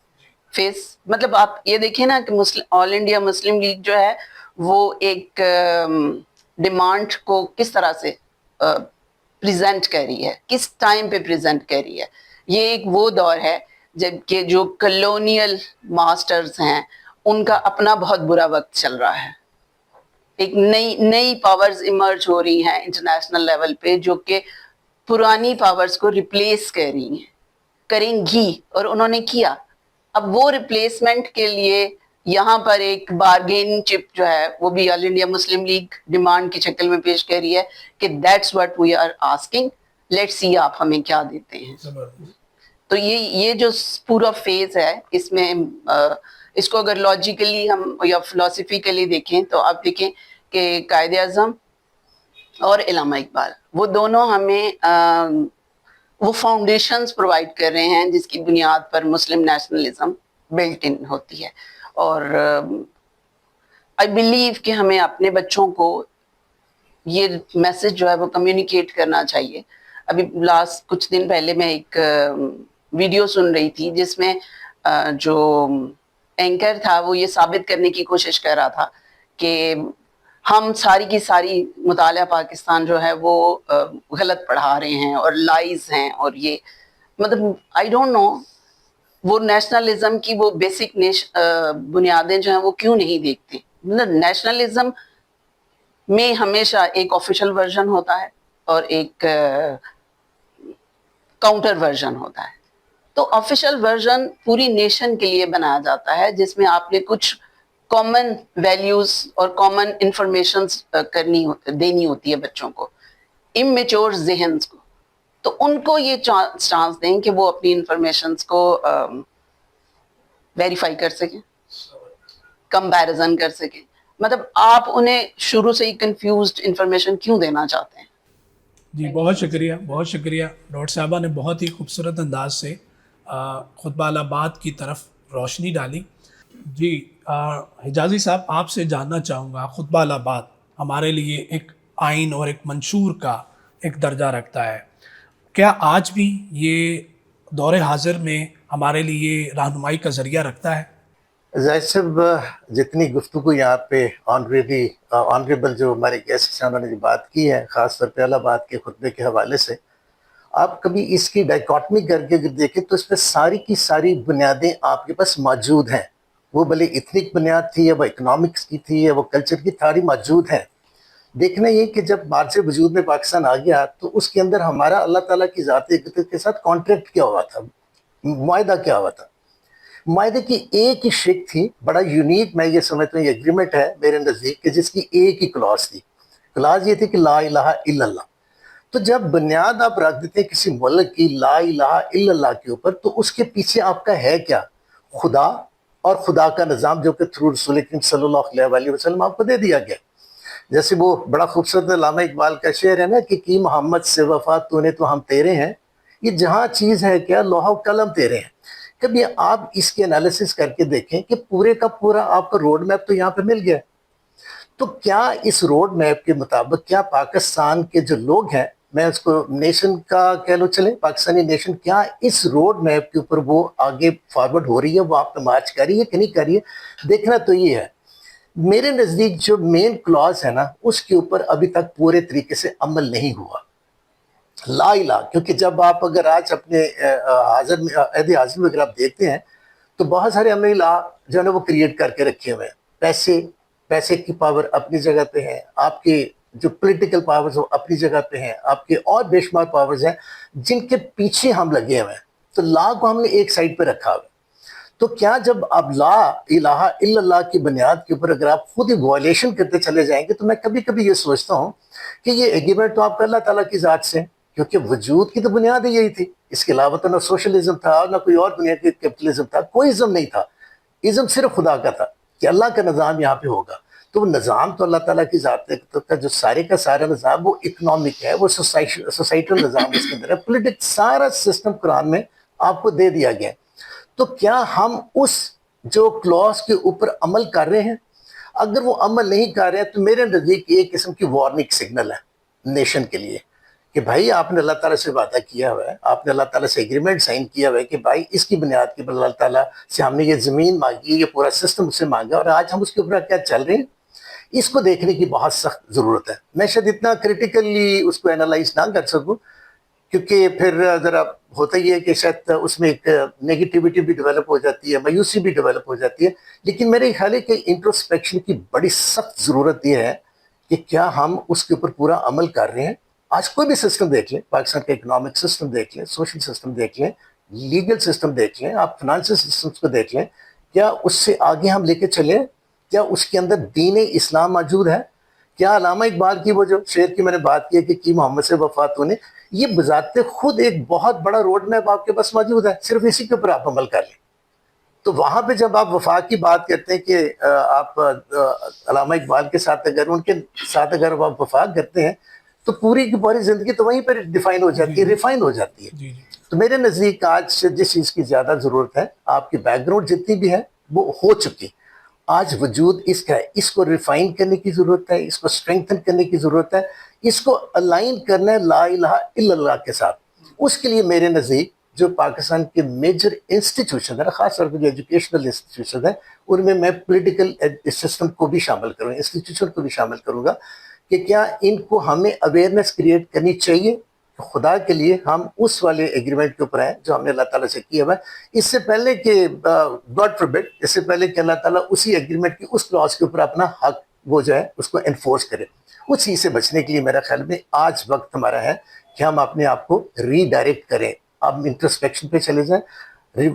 مطلب آپ یہ دیکھیں نا کہ آل انڈیا مسلم لیگ جو ہے وہ ایک ڈیمانڈ کو کس طرح سے پریزنٹ کر رہی ہے، کس ٹائم پہ پریزنٹ کر رہی ہے. یہ ایک وہ دور ہے جب کہ جو کلونیل ماسٹرز ہیں ان کا اپنا بہت برا وقت چل رہا ہے. ایک نئی پاورز ایمرج ہو رہی ہیں انٹرنیشنل لیول پہ، جو کہ پرانی پاورز کو ریپلیس کر رہی ہیں، کریں گی، اور انہوں نے کیا. اب وہ ریپلیسمنٹ کے لیے یہاں پر ایک بارگین چپ جو ہے وہ بھی All India Muslim League demand کی شکل میں پیش کر رہی ہے کہ that's what we are asking, let's see آپ ہمیں کیا دیتے ہیں. تو یہ جو پورا فیز ہے اس میں اس کو اگر لاجیکلی ہم یا فلسفیکلی دیکھیں تو آپ دیکھیں کہ قائد اعظم اور علامہ اقبال وہ دونوں ہمیں وہ فاؤنڈیشنز پرووائڈ کر رہے ہیں جس کی بنیاد پر مسلم نیشنلزم بلٹ ان ہوتی ہے. اور آئی بلیو کہ ہمیں اپنے بچوں کو یہ میسج جو ہے وہ کمیونیکیٹ کرنا چاہیے. ابھی لاسٹ کچھ دن پہلے میں ایک ویڈیو سن رہی تھی جس میں جو اینکر تھا وہ یہ ثابت کرنے کی کوشش کر رہا تھا کہ ہم ساری کی ساری مطالعہ پاکستان جو ہے وہ غلط پڑھا رہے ہیں اور لائز ہیں. اور یہ مطلب آئی ڈونٹ نو وہ نیشنلزم کی وہ بیسک بنیادیں جو ہیں وہ کیوں نہیں دیکھتے. نیشنلزم میں ہمیشہ ایک آفیشیل ورژن ہوتا ہے اور ایک کاؤنٹر ورژن ہوتا ہے. تو آفیشیل ورژن پوری نیشن کے لیے بنایا جاتا ہے جس میں آپ نے کچھ کامن ویلیوز اور کامن انفارمیشنز دینی ہوتی ہے بچوں کو، امیچور ذہنز کو. تو ان کو یہ چانس دیں کہ وہ اپنی انفارمیشنز کو ویریفائی کر سکیں، کمپیریزن کر سکیں. مطلب آپ انہیں شروع سے ہی کنفیوزڈ انفارمیشن کیوں دینا چاہتے ہیں؟ جی بہت شکریہ، بہت شکریہ. ڈاکٹر صاحبہ نے بہت ہی خوبصورت انداز سے خطبہ الہ آباد کی طرف روشنی ڈالی. جی حجازی صاحب، آپ سے جاننا چاہوں گا، خطبہ الہ آباد ہمارے لیے ایک آئین اور ایک منشور کا ایک درجہ رکھتا ہے. کیا آج بھی یہ دور حاضر میں ہمارے لیے رہنمائی کا ذریعہ رکھتا ہے؟ زاہد صاحب، جتنی گفتگو یہاں پہ آنریبل جو ہمارے گیسٹ ہیں انہوں نے جو بات کی ہے، خاص طور پہ الہ آباد کے خطبے کے حوالے سے، آپ کبھی اس کی ڈائیکاٹمی کر کے اگر دیکھیں تو اس میں ساری کی ساری بنیادیں آپ کے پاس موجود ہیں. وہ بھلے ایتھنک بنیاد تھی یا وہ اکنامکس کی تھی یا وہ کلچر کی، ساری موجود ہیں. دیکھنا یہ کہ جب مارچ وجود میں پاکستان آ گیا تو اس کے اندر ہمارا اللہ تعالیٰ کی ذات اقدس کے ساتھ کانٹریکٹ کیا ہوا تھا، معاہدہ کیا ہوا تھا. معاہدے کی ایک ہی شک تھی، بڑا یونیک میں یہ سمجھتا ہوں یہ ایگریمنٹ ہے میرے نزدیک، کہ جس کی ایک ہی کلاس تھی. کلاس یہ تھی کہ لا الہ الا اللہ. تو جب بنیاد آپ رکھ دیتے ہیں کسی ملک کی لا الہ الا اللہ کے اوپر، تو اس کے پیچھے آپ کا ہے کیا؟ خدا اور خدا کا نظام جو کہ تھرو رسول کریم صلی اللہ علیہ وسلم آپ کو دے دیا گیا. جیسے وہ بڑا خوبصورت علامہ اقبال کا شعر ہے نا کہ کی محمد سے وفا تو نے تو ہم تیرے ہیں, یہ جہاں چیز ہے کیا لوح و قلم تیرے ہیں. کبھی آپ اس کے انالیسس کر کے دیکھیں کہ پورے کا پورا آپ کو روڈ میپ تو یہاں پہ مل گیا. تو کیا اس روڈ میپ کے مطابق کیا پاکستان کے جو لوگ ہیں, میں اس کو نیشن کا کہہ لو چلیں, پاکستانی نیشن, کیا اس روڈ میپ کے اوپر وہ آگے فارورڈ ہو رہی ہے, وہ آپ پہ مارچ کر رہی ہے کہ نہیں کر رہی ہے؟ دیکھنا تو یہ ہے. میرے نزدیک جو مین کلاز ہے نا, اس کے اوپر ابھی تک پورے طریقے سے عمل نہیں ہوا. لا الہ, کیونکہ جب آپ اگر آج اپنے حاضر میں عہد حاضر میں اگر آپ دیکھتے ہیں تو بہت سارے عملی لا جو ہے نا وہ کریٹ کر کے رکھے ہوئے ہیں. پیسے کی پاور اپنی جگہ پہ ہے, آپ کے جو پولیٹیکل پاورز وہ اپنی جگہ پہ ہیں, آپ کے اور بے شمار پاورز ہیں جن کے پیچھے ہم لگے ہوئے ہیں. تو لا کو ہم نے ایک سائڈ پہ رکھا ہوا ہے. تو کیا جب آپ لا الہ الا اللہ کی بنیاد کے اوپر اگر آپ خود ہی وائلیشن کرتے چلے جائیں گے, تو میں کبھی کبھی یہ سوچتا ہوں کہ یہ ایگریمنٹ تو آپ کا اللہ تعالیٰ کی ذات سے, کیونکہ وجود کی تو بنیاد ہی یہی تھی. اس کے علاوہ تو نہ سوشلزم تھا, نہ کوئی اور دنیا کی کیپٹلزم تھا, کوئی ازم نہیں تھا. ازم صرف خدا کا تھا کہ اللہ کا نظام یہاں پہ ہوگا. تو وہ نظام تو اللہ تعالیٰ کی ذات کا جو سارے کا سارا نظام وہ اکنامک ہے, وہ سوسائٹل نظام اس کے اندر ہے, پولیٹکس سارا سسٹم قرآن میں آپ کو دے دیا گیا. تو کیا ہم اس جو کلاس کے اوپر عمل کر رہے ہیں؟ اگر وہ عمل نہیں کر رہے ہیں تو میرے نزدیک ایک قسم کی وارننگ سگنل ہے نیشن کے لیے کہ بھائی آپ نے اللہ تعالیٰ سے وعدہ کیا ہوا ہے, آپ نے اللہ تعالیٰ سے ایگریمنٹ سائن کیا ہوا ہے کہ بھائی اس کی بنیاد کے اوپر اللہ تعالیٰ سے ہم نے یہ زمین مانگی, یہ پورا سسٹم اس سے مانگا, اور آج ہم اس کے اوپر کیا چل رہے ہیں, اس کو دیکھنے کی بہت سخت ضرورت ہے. میں شاید اتنا کریٹیکلی اس کو اینالائز نہ کر سکوں, کیونکہ پھر ذرا ہوتا ہی ہے کہ شاید اس میں ایک نیگیٹیوٹی بھی ڈیولپ ہو جاتی ہے, مایوسی بھی ڈیولپ ہو جاتی ہے. لیکن میرے خیال ہے کہ انٹروسپیکشن کی بڑی سخت ضرورت یہ ہے کہ کیا ہم اس کے اوپر پورا عمل کر رہے ہیں. آج کوئی بھی سسٹم دیکھ لیں, پاکستان کا اکنامک سسٹم دیکھ لیں, سوشل سسٹم دیکھ لیں, لیگل سسٹم دیکھ لیں, آپ فنانشل سسٹمز کو دیکھ لیں, کیا اس سے آگے ہم لے کے چلیں؟ کیا اس کے اندر دین اسلام موجود ہے؟ کیا علامہ اقبال کی وہ جو شعر کی میں نے بات کی ہے کہ محمد سے وفات ہونے, یہ بذات خود ایک بہت بڑا روڈ میپ آپ کے پاس موجود ہے, صرف اسی کے اوپر آپ عمل کر لیں. تو وہاں پہ جب آپ وفا کی بات کرتے ہیں کہ آپ علامہ اقبال کے ساتھ اگر ان کے ساتھ اگر آپ وفا کرتے ہیں تو پوری کی پوری زندگی تو وہیں پر ڈیفائن ہو جاتی ہے, ریفائن ہو جاتی ہے. تو میرے نزدیک آج جس چیز کی زیادہ ضرورت ہے, آپ کی بیک گراؤنڈ جتنی بھی ہے وہ ہو چکی, آج وجود اس کا ہے, اس کو ریفائن کرنے کی ضرورت ہے, اس کو اسٹرینگتھن کرنے کی ضرورت ہے, اس کو الائن کرنا ہے لا الہ الا اللہ کے ساتھ. اس کے لیے میرے نزدیک جو پاکستان کے میجر انسٹیٹیوشن ہے, خاص طور پہ جو ایجوکیشنل انسٹیٹیوشن ہے, ان میں پولیٹیکل سسٹم کو بھی شامل کروں گا, انسٹیٹیوشن کو بھی شامل کروں گا, کہ کیا ان کو ہمیں اویئرنیس کریٹ کرنی چاہیے خدا کے لیے ہم اس والے ایگریمنٹ کے اوپر ہیں جو ہم نے اللہ تعالیٰ سے کیا ہوا ہے, اس سے پہلے کہ گاڈ فوربڈ, اس سے پہلے کہ اللہ تعالیٰ اسی ایگریمنٹ کی اس کلاس کے اوپر اپنا حق وہ جو ہے اس کو انفورس کرے. اس چیز سے بچنے کے لیے میرا خیال میں آج وقت ہمارا ہے کہ ہم اپنے آپ کو ری ڈائریکٹ کریں, اب انٹرسپیکشن پہ چلے جائیں,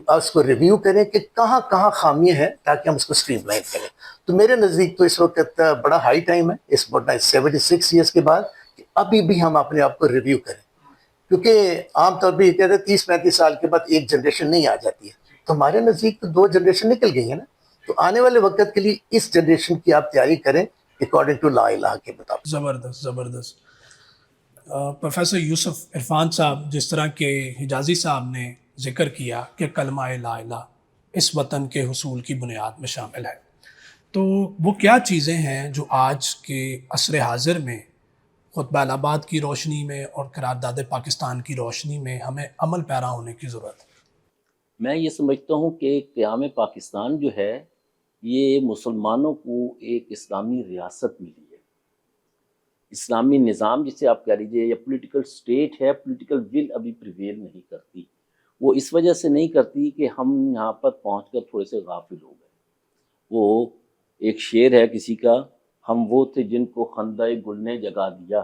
اس کو ریویو کریں کہ کہاں کہاں خامیاں ہیں تاکہ ہم اس کو اسٹریم لائن کریں. تو میرے نزدیک تو اس وقت بڑا ہائی ٹائم ہے, اس 76 ایئرس کے بعد, کہ ابھی بھی ہم اپنے آپ کو ریویو کریں, کیونکہ عام طور پہ یہ کہتے ہیں 30-35 سال کے بعد ایک جنریشن نہیں آ جاتی ہے. تو ہمارے نزدیک تو 2 جنریشن نکل گئی ہیں نا. تو آنے والے وقت کے لیے اس جنریشن کی آپ تیاری کریں اکارڈنگ ٹو لا الہ کے مطابق. زبردست زبردست. پروفیسر یوسف عرفان صاحب, جس طرح کہ حجازی صاحب نے ذکر کیا کہ کلمہ لا الہ اس وطن کے حصول کی بنیاد میں شامل ہے, تو وہ کیا چیزیں ہیں جو آج کے عصر حاضر میں خطبہ الہباد کی روشنی میں اور قرارداد پاکستان کی روشنی میں ہمیں عمل پیرا ہونے کی ضرورت ہے؟ میں یہ سمجھتا ہوں کہ قیام پاکستان جو ہے یہ مسلمانوں کو ایک اسلامی ریاست ملی ہے, اسلامی نظام جسے آپ کہہ لیجیے, یا پولیٹیکل سٹیٹ ہے, پولیٹیکل ول ابھی پریویل نہیں کرتی. وہ اس وجہ سے نہیں کرتی کہ ہم یہاں پر پہنچ کر تھوڑے سے غافل ہو گئے. وہ ایک شعر ہے کسی کا, ہم وہ تھے جن کو خندہ گل نے جگا دیا,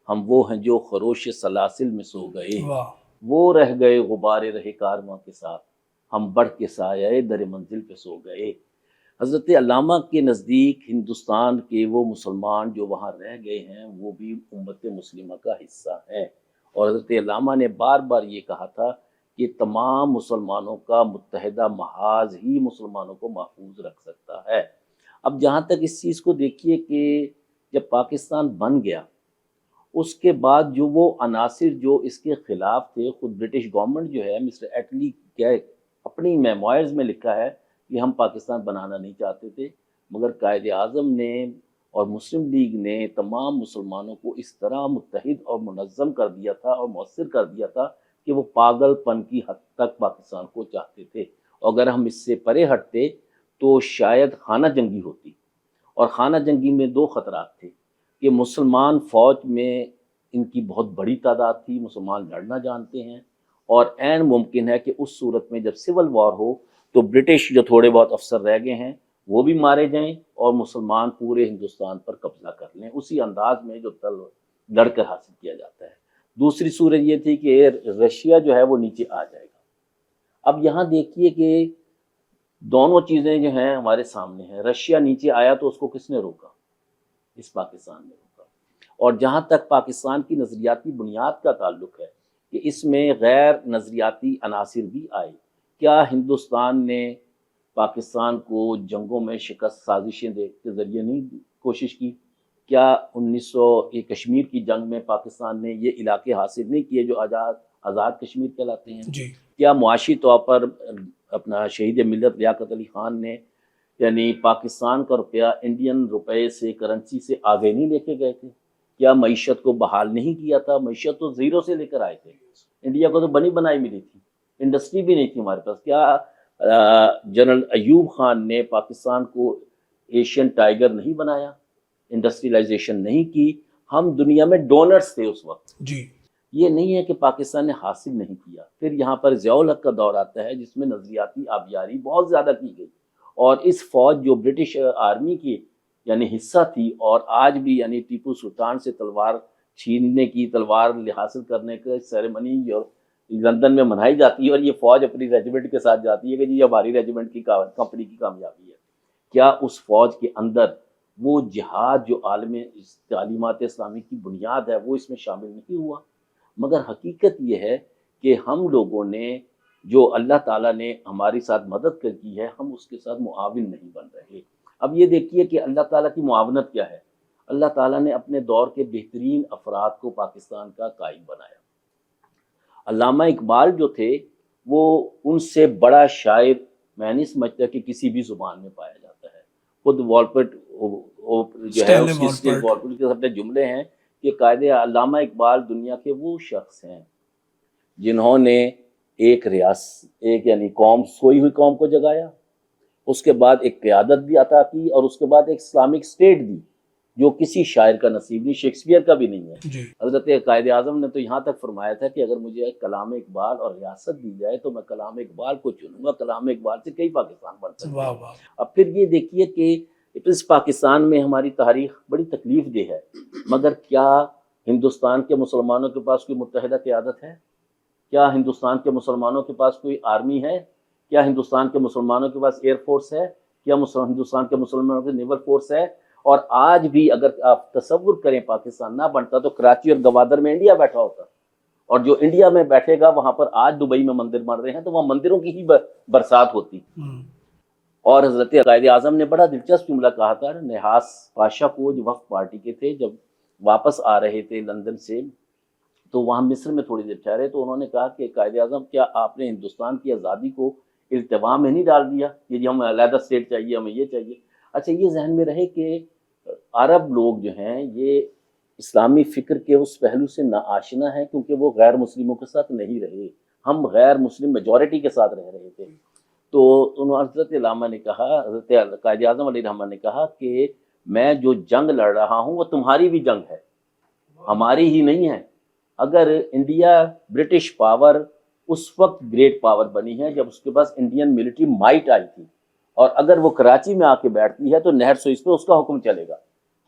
ہم وہ ہیں جو خروش سلاسل میں سو گئے, وہ رہ گئے غبار رہ کارواں کے ساتھ, ہم بڑھ کے سایہ در منزل پہ سو گئے. حضرت علامہ کے نزدیک ہندوستان کے وہ مسلمان جو وہاں رہ گئے ہیں وہ بھی امت مسلمہ کا حصہ ہیں, اور حضرت علامہ نے بار بار یہ کہا تھا کہ تمام مسلمانوں کا متحدہ محاذ ہی مسلمانوں کو محفوظ رکھ سکتا ہے۔ اب جہاں تک اس چیز کو دیکھیے کہ جب پاکستان بن گیا اس کے بعد جو وہ عناصر جو اس کے خلاف تھے، خود برٹش گورنمنٹ جو ہے، مسٹر ایٹلی کیا اپنی میموائرز میں لکھا ہے کہ ہم پاکستان بنانا نہیں چاہتے تھے، مگر قائد اعظم نے اور مسلم لیگ نے تمام مسلمانوں کو اس طرح متحد اور منظم کر دیا تھا اور مؤثر کر دیا تھا کہ وہ پاگل پن کی حد تک پاکستان کو چاہتے تھے۔ اور اگر ہم اس سے پرے ہٹتے تو شاید خانہ جنگی ہوتی، اور خانہ جنگی میں دو خطرات تھے کہ مسلمان فوج میں ان کی بہت بڑی تعداد تھی، مسلمان لڑنا جانتے ہیں، اور عین ممکن ہے کہ اس صورت میں جب سول وار ہو تو برٹش جو تھوڑے بہت افسر رہ گئے ہیں وہ بھی مارے جائیں اور مسلمان پورے ہندوستان پر قبضہ کر لیں، اسی انداز میں جو لڑ کر حاصل کیا جاتا ہے۔ دوسری صورت یہ تھی کہ رشیا جو ہے وہ نیچے آ جائے گا۔ اب یہاں دیکھیے کہ دونوں چیزیں جو ہیں ہمارے سامنے ہیں۔ رشیا نیچے آیا تو اس کو کس نے روکا؟ اس پاکستان نے روکا۔ اور جہاں تک پاکستان کی نظریاتی بنیاد کا تعلق ہے کہ اس میں غیر نظریاتی عناصر بھی آئے، کیا ہندوستان نے پاکستان کو جنگوں میں شکست سازشیں کے ذریعے نہیں کوشش کی؟ کیا 1901 کشمیر کی جنگ میں پاکستان نے یہ علاقے حاصل نہیں کیے جو آزاد کشمیر کہلاتے ہیں؟ جی کیا معاشی طور پر اپنا شہید ملت لیاقت علی خان نے یعنی پاکستان کا روپیہ انڈین روپے سے کرنسی سے آگے نہیں لے کے گئے تھے؟ کیا معیشت کو بحال نہیں کیا تھا؟ معیشت تو زیرو سے لے کر آئے تھے، انڈیا کو تو بنی بنائی ملی تھی، انڈسٹری بھی نہیں تھی ہمارے پاس۔ کیا جنرل ایوب خان نے پاکستان کو ایشین ٹائیگر نہیں بنایا؟ انڈسٹریلائزیشن نہیں کی؟ ہم دنیا میں ڈونرز تھے اس وقت۔ جی یہ نہیں ہے کہ پاکستان نے حاصل نہیں کیا۔ پھر یہاں پر ضیاء الحق کا دور آتا ہے جس میں نظریاتی آبیاری بہت زیادہ کی گئی، اور اس فوج جو برٹش آرمی کی یعنی حصہ تھی، اور آج بھی یعنی ٹیپو سلطان سے تلوار چھیننے کی، تلوار حاصل کرنے کا سیریمنی جو لندن میں منائی جاتی ہے، اور یہ فوج اپنی ریجیمنٹ کے ساتھ جاتی ہے کہ یہ ہماری ریجیمنٹ کی کمپنی کی کامیابی ہے۔ کیا اس فوج کے اندر وہ جہاد جو عالم تعلیمات اسلامی کی بنیاد ہے وہ اس میں شامل نہیں ہوا؟ مگر حقیقت یہ ہے کہ ہم لوگوں نے جو اللہ تعالیٰ نے ہماری ساتھ مدد کی ہے، ہم اس کے ساتھ معاون نہیں بن رہے۔ اب یہ دیکھیے کہ اللہ تعالیٰ کی معاونت کیا ہے۔ اللہ تعالیٰ نے اپنے دور کے بہترین افراد کو پاکستان کا قائد بنایا۔ علامہ اقبال جو تھے وہ ان سے بڑا شاعر میں نہیں سمجھتا کہ کسی بھی زبان میں پایا جاتا ہے۔ خود والپٹ جو ہے اس کی والپٹ کے اپنے جملے ہیں کہ قائد علامہ اقبال دنیا کے وہ شخص ہیں جنہوں نے ایک یعنی قوم، سوئی ہوئی قوم کو جگایا، اس کے بعد ایک قیادت بھی عطا کی، اور اس کے بعد ایک اسلامک اسٹیٹ دی جو کسی شاعر کا نصیب نہیں، شیکسپیئر کا بھی نہیں ہے۔ جی حضرت قائد اعظم نے تو یہاں تک فرمایا تھا کہ اگر مجھے کلام اقبال اور ریاست دی جائے تو میں کلام اقبال کو چنوں گا، کلام اقبال سے کئی پاکستان بن سکتے ہیں۔ واہ واہ۔ اب پھر یہ دیکھیے کہ اس پاکستان میں ہماری تاریخ بڑی تکلیف دہ ہے، مگر کیا ہندوستان کے مسلمانوں کے پاس کوئی متحدہ قیادت ہے؟ کیا ہندوستان کے مسلمانوں کے پاس کوئی آرمی ہے؟ کیا ہندوستان کے مسلمانوں کے پاس ایئر فورس ہے؟ کیا ہندوستان کے مسلمانوں کے نیول فورس ہے؟ اور آج بھی اگر آپ تصور کریں پاکستان نہ بنتا تو کراچی اور گوادر میں انڈیا بیٹھا ہوتا، اور جو انڈیا میں بیٹھے گا وہاں پر آج دبئی میں مندر بن رہے ہیں تو وہاں مندروں کی ہی برسات ہوتی۔ اور حضرت قائد اعظم نے بڑا دلچسپ جملہ کہا تھا نحاس پاشا کو، جو وفد پارٹی کے تھے، جب واپس آ رہے تھے لندن سے تو وہاں مصر میں تھوڑی دیر ٹھہرے تو انہوں نے کہا کہ قائد اعظم کیا آپ نے ہندوستان کی آزادی کو التوا میں نہیں ڈال دیا کہ جی ہمیں علیحدہ اسٹیٹ چاہیے، ہمیں یہ چاہیے؟ اچھا، یہ ذہن میں رہے کہ عرب لوگ جو ہیں یہ اسلامی فکر کے اس پہلو سے ناآشنا ہیں کیونکہ وہ غیر مسلموں کے ساتھ نہیں رہے، ہم غیر مسلم میجورٹی کے ساتھ رہ رہے تھے۔ تو انہوں حضرت علامہ نے کہا، حضرت قائد اعظم علیہ الرحمہ نے کہا کہ میں جو جنگ لڑ رہا ہوں وہ تمہاری بھی جنگ ہے، ہماری ہی نہیں ہے۔ اگر انڈیا برٹش پاور اس وقت گریٹ پاور بنی ہے جب اس کے پاس انڈین ملٹری مائٹ آئی تھی، اور اگر وہ کراچی میں آ کے بیٹھتی ہے تو نہر سوئس پہ اس کا حکم چلے گا۔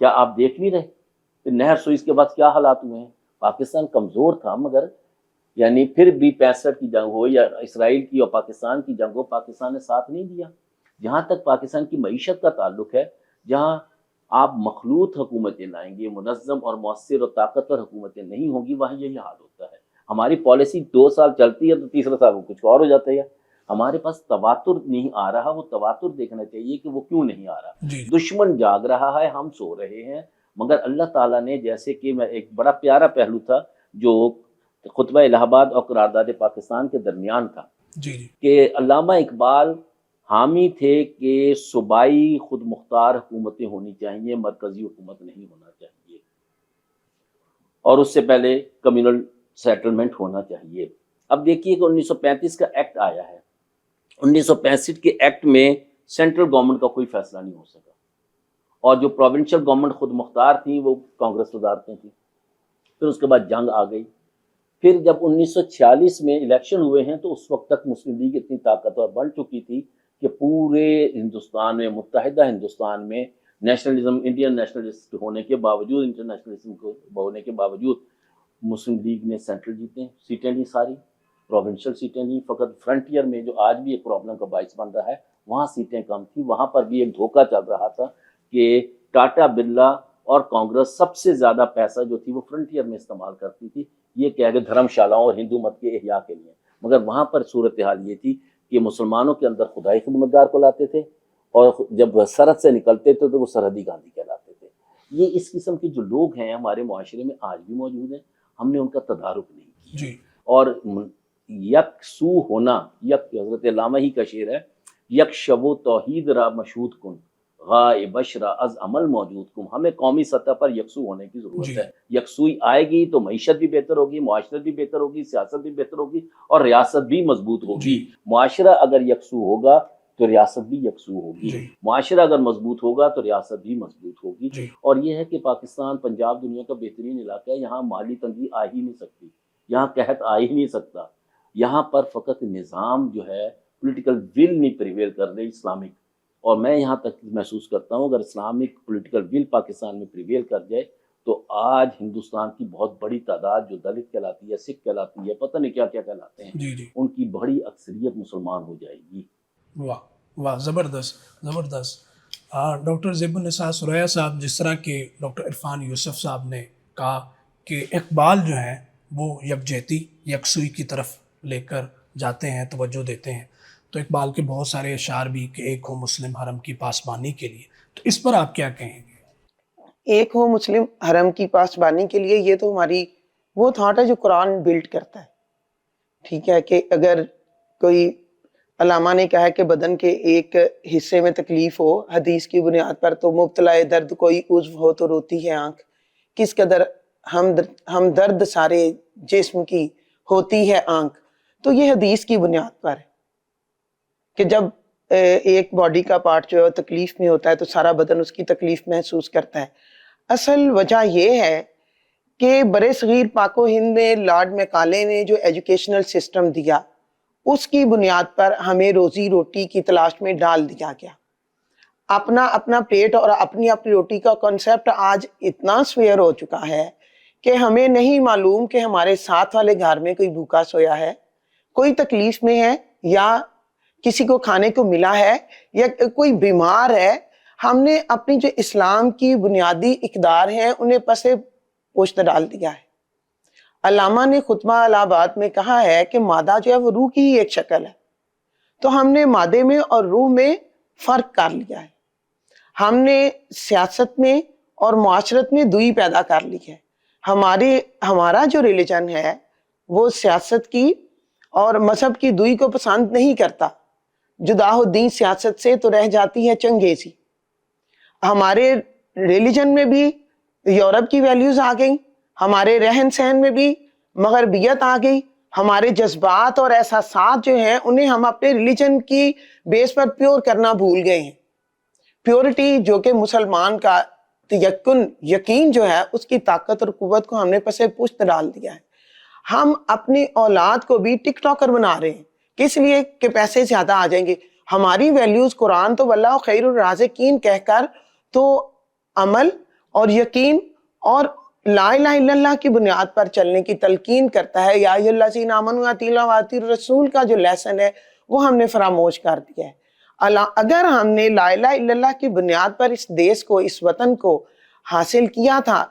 کیا آپ دیکھ نہیں رہے کہ نہر سوئس کے بعد کیا حالات ہوئے ہیں؟ پاکستان کمزور تھا، مگر یعنی پھر بھی 65 کی جنگ ہو یا اسرائیل کی اور پاکستان کی جنگ ہو، پاکستان نے ساتھ نہیں دیا۔ جہاں تک پاکستان کی معیشت کا تعلق ہے، جہاں آپ مخلوط حکومتیں لائیں گے، منظم اور مؤثر اور طاقتور حکومتیں نہیں ہوں گی، وہاں یہی حال ہوتا ہے۔ ہماری پالیسی 2 سال چلتی ہے تو تیسرا سال وہ کچھ اور ہو جاتا ہے. ہمارے پاس تواتر نہیں آ رہا. وہ تواتر دیکھنا چاہیے کہ وہ کیوں نہیں آ رہا. جی دشمن جاگ رہا ہے, ہم سو رہے ہیں. مگر اللہ تعالیٰ نے, جیسے کہ میں ایک بڑا پیارا پہلو تھا جو خطبہ الہ آباد اور قرارداد پاکستان کے درمیان تھا, جی جی کہ علامہ اقبال حامی تھے کہ صوبائی خود مختار حکومتیں ہونی چاہیے, مرکزی حکومت نہیں ہونا چاہیے, اور اس سے پہلے کمیونل سیٹلمنٹ ہونا چاہیے. اب دیکھیے کہ 1935 کا ایکٹ آیا ہے. 1965 کے ایکٹ میں سینٹرل گورنمنٹ کا کوئی فیصلہ نہیں ہو سکا, اور جو پروونشل گورنمنٹ خود مختار تھیں وہ کانگریس وزارتیں تھیں. پھر اس کے بعد جنگ آ گئی. پھر جب 1946 میں الیکشن ہوئے ہیں تو اس وقت تک مسلم لیگ اتنی طاقتور بن چکی تھی کہ پورے ہندوستان میں, متحدہ ہندوستان میں نیشنلزم, انڈین نیشنلسٹ ہونے کے باوجود, انٹرنیشنلزم ہونے کے باوجود مسلم لیگ نے سینٹرل جیتے, سیٹیں لی ساری, پروونشل سیٹیں لی. فقط فرنٹیئر میں جو آج بھی ایک پرابلم کا باعث بن رہا ہے, وہاں سیٹیں کم تھیں. وہاں پر بھی ایک دھوکہ چل رہا تھا کہ ٹاٹا برلا اور کانگریس سب سے زیادہ پیسہ جو تھی وہ فرنٹیئر میں استعمال کرتی تھی, یہ کہہ کے دھرم شالاؤں اور ہندو مت کے احیاء کے لیے. مگر وہاں پر صورتحال یہ تھی کہ مسلمانوں کے اندر خدائی خدمتگار کو لاتے تھے, اور جب سرحد سے نکلتے تھے تو وہ سرحدی گاندھی کہلاتے تھے. یہ اس قسم کے جو لوگ ہیں ہمارے معاشرے میں آج بھی موجود ہیں, ہم نے ان کا تدارک نہیں کیا. جی اور یکسو ہونا, حضرت علامہ ہی کا شعر ہے, یک شب و توحید را مشہود کن غائب بشرا از عمل موجود کم. ہمیں قومی سطح پر یکسو ہونے کی ضرورت جی. ہے. یکسوئی آئے گی تو معیشت بھی بہتر ہوگی, معاشرت بھی بہتر ہوگی, سیاست بھی بہتر ہوگی, اور ریاست بھی مضبوط ہوگی. جی. معاشرہ اگر یکسو ہوگا تو ریاست بھی یکسو ہوگی. جی. معاشرہ اگر مضبوط ہوگا تو ریاست بھی مضبوط ہوگی. جی. اور یہ ہے کہ پاکستان, پنجاب دنیا کا بہترین علاقہ ہے. یہاں مالی تنگی آ ہی نہیں سکتی, یہاں قحط آ ہی نہیں سکتا. یہاں پر فقط نظام جو ہے, پولیٹیکل ول نہیں پریویل کر رہے اسلامک. اور میں یہاں تک محسوس کرتا ہوں اگر اسلامک پولیٹیکل ول پاکستان میں پریویل کر جائے تو آج ہندوستان کی بہت بڑی تعداد جو دلت کہلاتی ہے, سکھ کہلاتی ہے, پتہ نہیں کیا کیا کہلاتے ہیں, جی جی ان کی بڑی اکثریت مسلمان ہو جائے گی. واہ واہ, زبردست زبردست. ڈاکٹر زیب النساء سریا صاحب, جس طرح کہ ڈاکٹر عرفان یوسف صاحب نے کہا کہ اقبال جو ہیں وہ یکجہتی, یکسوئی کی طرف لے کر جاتے ہیں, توجہ دیتے ہیں, تو اقبال کے بہت سارے اشعار بھی کہ ایک ہو مسلم حرم کی پاسبانی کے لیے, تو اس پر آپ کیا کہیں گے؟ ایک ہو مسلم حرم کی پاسبانی کے لیے, یہ تو ہماری وہ تھاٹ ہے جو قرآن بلڈ کرتا ہے. ٹھیک ہے کہ اگر کوئی, علامہ نے کہا کہ بدن کے ایک حصے میں تکلیف ہو حدیث کی بنیاد پر, تو مبتلا درد کوئی عضو ہو تو روتی ہے آنکھ, کس قدر ہم درد سارے جسم کی ہوتی ہے آنکھ. تو یہ حدیث کی بنیاد پر ہے کہ جب ایک باڈی کا پارٹ جو ہے تکلیف میں ہوتا ہے تو سارا بدن اس کی تکلیف محسوس کرتا ہے. اصل وجہ یہ ہے کہ برے صغیر پاک و ہند میں لارڈ میکالے نے جو ایجوکیشنل سسٹم دیا, اس کی بنیاد پر ہمیں روزی روٹی کی تلاش میں ڈال دیا گیا. اپنا اپنا پیٹ اور اپنی اپنی روٹی کا کنسیپٹ آج اتنا سویئر ہو چکا ہے کہ ہمیں نہیں معلوم کہ ہمارے ساتھ والے گھر میں کوئی بھوکا سویا ہے, کوئی تکلیف میں ہے, یا کسی کو کھانے کو ملا ہے, یا کوئی بیمار ہے. ہم نے اپنی جو اسلام کی بنیادی اقدار ہیں انہیں پسے پشت ڈال دیا ہے. علامہ نے خطبہ الہ آباد میں کہا ہے کہ مادہ جو ہے وہ روح کی ہی ایک شکل ہے, تو ہم نے مادے میں اور روح میں فرق کر لیا ہے. ہم نے سیاست میں اور معاشرت میں دوئی پیدا کر لی ہے. ہمارا جو ریلیجن ہے وہ سیاست کی اور مذہب کی دوئی کو پسند نہیں کرتا. جدا ہو دین سیاست سے تو رہ جاتی ہے چنگیزی. ہمارے ریلیجن میں بھی یورپ کی ویلیوز آ گئیں, ہمارے رہن سہن میں بھی مغربیت آ گئی, ہمارے جذبات اور احساسات جو ہیں انہیں ہم اپنے ریلیجن کی بیس پر پیور کرنا بھول گئے ہیں. پیورٹی جو کہ مسلمان کا یقین جو ہے اس کی طاقت اور قوت کو ہم نے پسے پشت ڈال دیا ہے. ہم اپنی اولاد کو بھی ٹک ٹاکر بنا رہے ہیں, کس لیے کہ پیسے زیادہ آ جائیں گے. ہماری ویلیوز قرآن تو واللہ خیر الرازقین کہہ کر تو عمل اور یقین اور لا الہ الا اللہ کی بنیاد پر چلنے کی تلقین کرتا ہے. یا ایھا الذین آمنوا اطیعوا اللہ واطیعوا الرسول کا جو لیسن ہے وہ ہم نے فراموش کر دیا ہے. اگر ہم نے لا الہ الا اللہ کی بنیاد پر اس دیش کو, اس وطن کو حاصل کیا تھا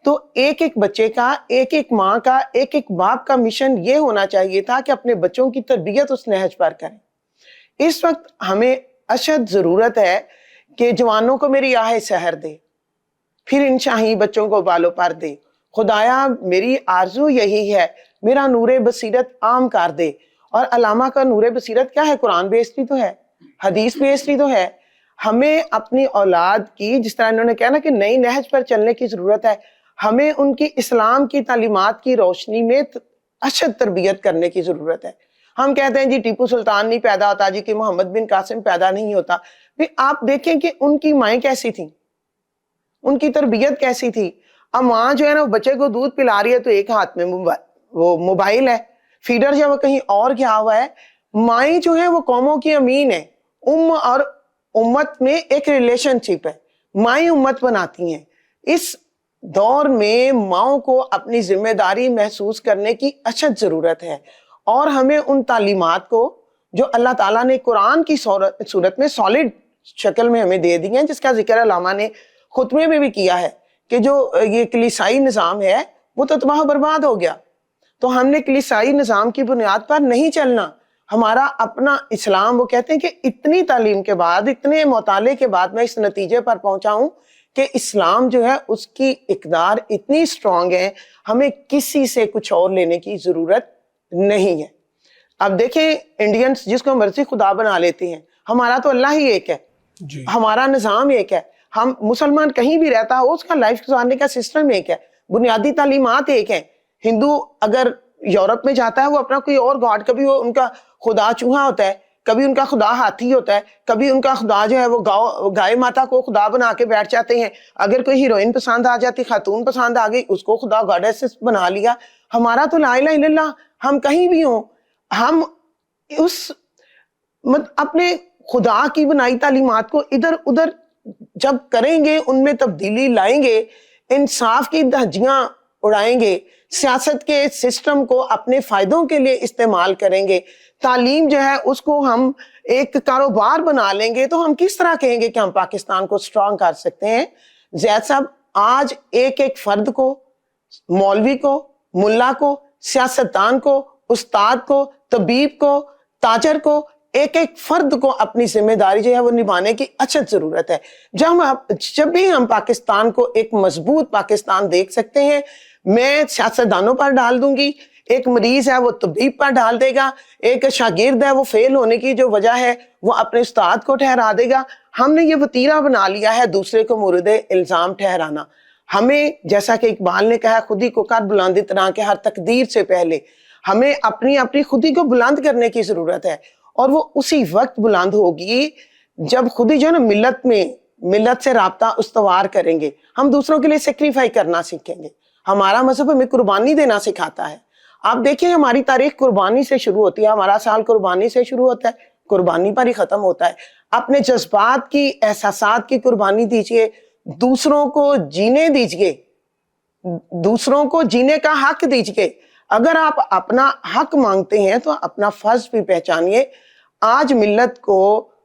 تو ایک ایک بچے کا، ایک ایک ماں کا، ایک ایک باپ کا مشن یہ ہونا چاہیے تھا کہ اپنے بچوں کی تربیت اس نہج پر کریں. اس وقت ہمیں اشد ضرورت ہے کہ جوانوں کو میری آہ سحر دے، پھر ان شاہی بچوں کو بالوں پر دے. خدایا میری آرزو یہی ہے، میرا نور بصیرت عام کر دے. اور علامہ کا نور بصیرت کیا ہے؟ قرآن بیسڈ تو ہے، حدیث بیسڈ تو ہے. ہمیں اپنی اولاد کی، جس طرح انہوں نے کہا نا کہ نئی نہج پر چلنے کی ضرورت ہے، ہمیں ان کی اسلام کی تعلیمات کی روشنی میں اشد تربیت کرنے کی ضرورت ہے. ہم کہتے ہیں جی ٹیپو سلطان نہیں پیدا ہوتا، جی کہ محمد بن قاسم پیدا نہیں ہوتا. آپ دیکھیں کہ ان کی مائیں کیسی تھیں، ان کی تربیت کیسی تھی. اب ماں جو ہے نا وہ بچے کو دودھ پلا رہی ہے تو ایک ہاتھ میں وہ موبائل ہے، فیڈر جو وہ کہیں اور گیا ہوا ہے. مائیں جو ہیں وہ قوموں کی امین ہیں. اور امت میں ایک ریلیشن شپ ہے، مائیں امت بناتی ہیں. اس دور میں ماؤں کو اپنی ذمہ داری محسوس کرنے کی اشد ضرورت ہے، اور ہمیں ان تعلیمات کو جو اللہ تعالیٰ نے قرآن کی صورت میں سالڈ شکل میں ہمیں دے دی ہیں، جس کا ذکر علامہ نے خطبے میں بھی کیا ہے کہ جو یہ کلیسائی نظام ہے وہ تو تباہ و برباد ہو گیا. تو ہم نے کلیسائی نظام کی بنیاد پر نہیں چلنا. ہمارا اپنا اسلام، وہ کہتے ہیں کہ اتنی تعلیم کے بعد، اتنے مطالعے کے بعد میں اس نتیجے پر پہنچا ہوں کہ اسلام جو ہے اس کی اقدار اتنی اسٹرانگ ہے، ہمیں کسی سے کچھ اور لینے کی ضرورت نہیں ہے. اب دیکھیں انڈینس جس کو مرضی خدا بنا لیتے ہیں، ہمارا تو اللہ ہی ایک ہے، جی ہمارا نظام ایک ہے. ہم مسلمان کہیں بھی رہتا ہو اس کا لائف گزارنے کا سسٹم ایک ہے، بنیادی تعلیمات ایک ہیں. ہندو اگر یورپ میں جاتا ہے وہ اپنا کوئی اور گاڈ، کبھی وہ ان کا خدا چوہا ہوتا ہے، کبھی ان کا خدا ہاتھی ہوتا ہے، کبھی ان کا خدا جو ہے وہ گائے ماتا کو خدا بنا کے بیٹھ جاتے ہیں. اگر کوئی ہیروئن پسند آ جاتی، خاتون پسند آ گئی، اس کو خدا گاڈیس بنا لیا. ہمارا تو لا الہ الا اللہ. ہم کہیں بھی ہوں، ہم اس اپنے خدا کی بنائی تعلیمات کو ادھر ادھر جب کریں گے، ان میں تبدیلی لائیں گے، انصاف کی دھجیاں اڑائیں گے، سیاست کے سسٹم کو اپنے فائدوں کے لیے استعمال کریں گے، تعلیم جو ہے اس کو ہم ایک کاروبار بنا لیں گے، تو ہم کس طرح کہیں گے کہ ہم پاکستان کو سٹرونگ کر سکتے ہیں؟ زید صاحب، آج ایک ایک فرد کو، مولوی کو، ملا کو، سیاستدان کو، استاد کو، طبیب کو، تاجر کو، ایک ایک فرد کو اپنی ذمہ داری جو ہے وہ نبھانے کی اشد ضرورت ہے. جب بھی ہم پاکستان کو ایک مضبوط پاکستان دیکھ سکتے ہیں، میں سیاستدانوں پر ڈال دوں گی، ایک مریض ہے وہ طبیب پر ڈال دے گا، ایک شاگرد ہے وہ فیل ہونے کی جو وجہ ہے وہ اپنے استاد کو ٹھہرا دے گا. ہم نے یہ وتیرہ بنا لیا ہے دوسرے کو مورد الزام ٹھہرانا. ہمیں جیسا کہ اقبال نے کہا، خودی کو کر بلند اتنا کہ ہر تقدیر سے پہلے، ہمیں اپنی خودی کو بلند کرنے کی ضرورت ہے. اور وہ اسی وقت بلند ہوگی جب خودی جو ہے نا ملت سے رابطہ استوار کریں گے، ہم دوسروں کے لیے سیکریفائی کرنا سیکھیں گے. ہمارا مذہب ہمیں قربانی دینا سکھاتا ہے. آپ دیکھیں ہماری تاریخ قربانی سے شروع ہوتی ہے، ہمارا سال قربانی سے شروع ہوتا ہے، قربانی پر ہی ختم ہوتا ہے. اپنے جذبات کی، احساسات کی قربانی دیجئے، دوسروں کو جینے دیجئے، دوسروں کو جینے کا حق دیجئے. اگر آپ اپنا حق مانگتے ہیں تو اپنا فرض بھی پہچانیے. آج ملت کو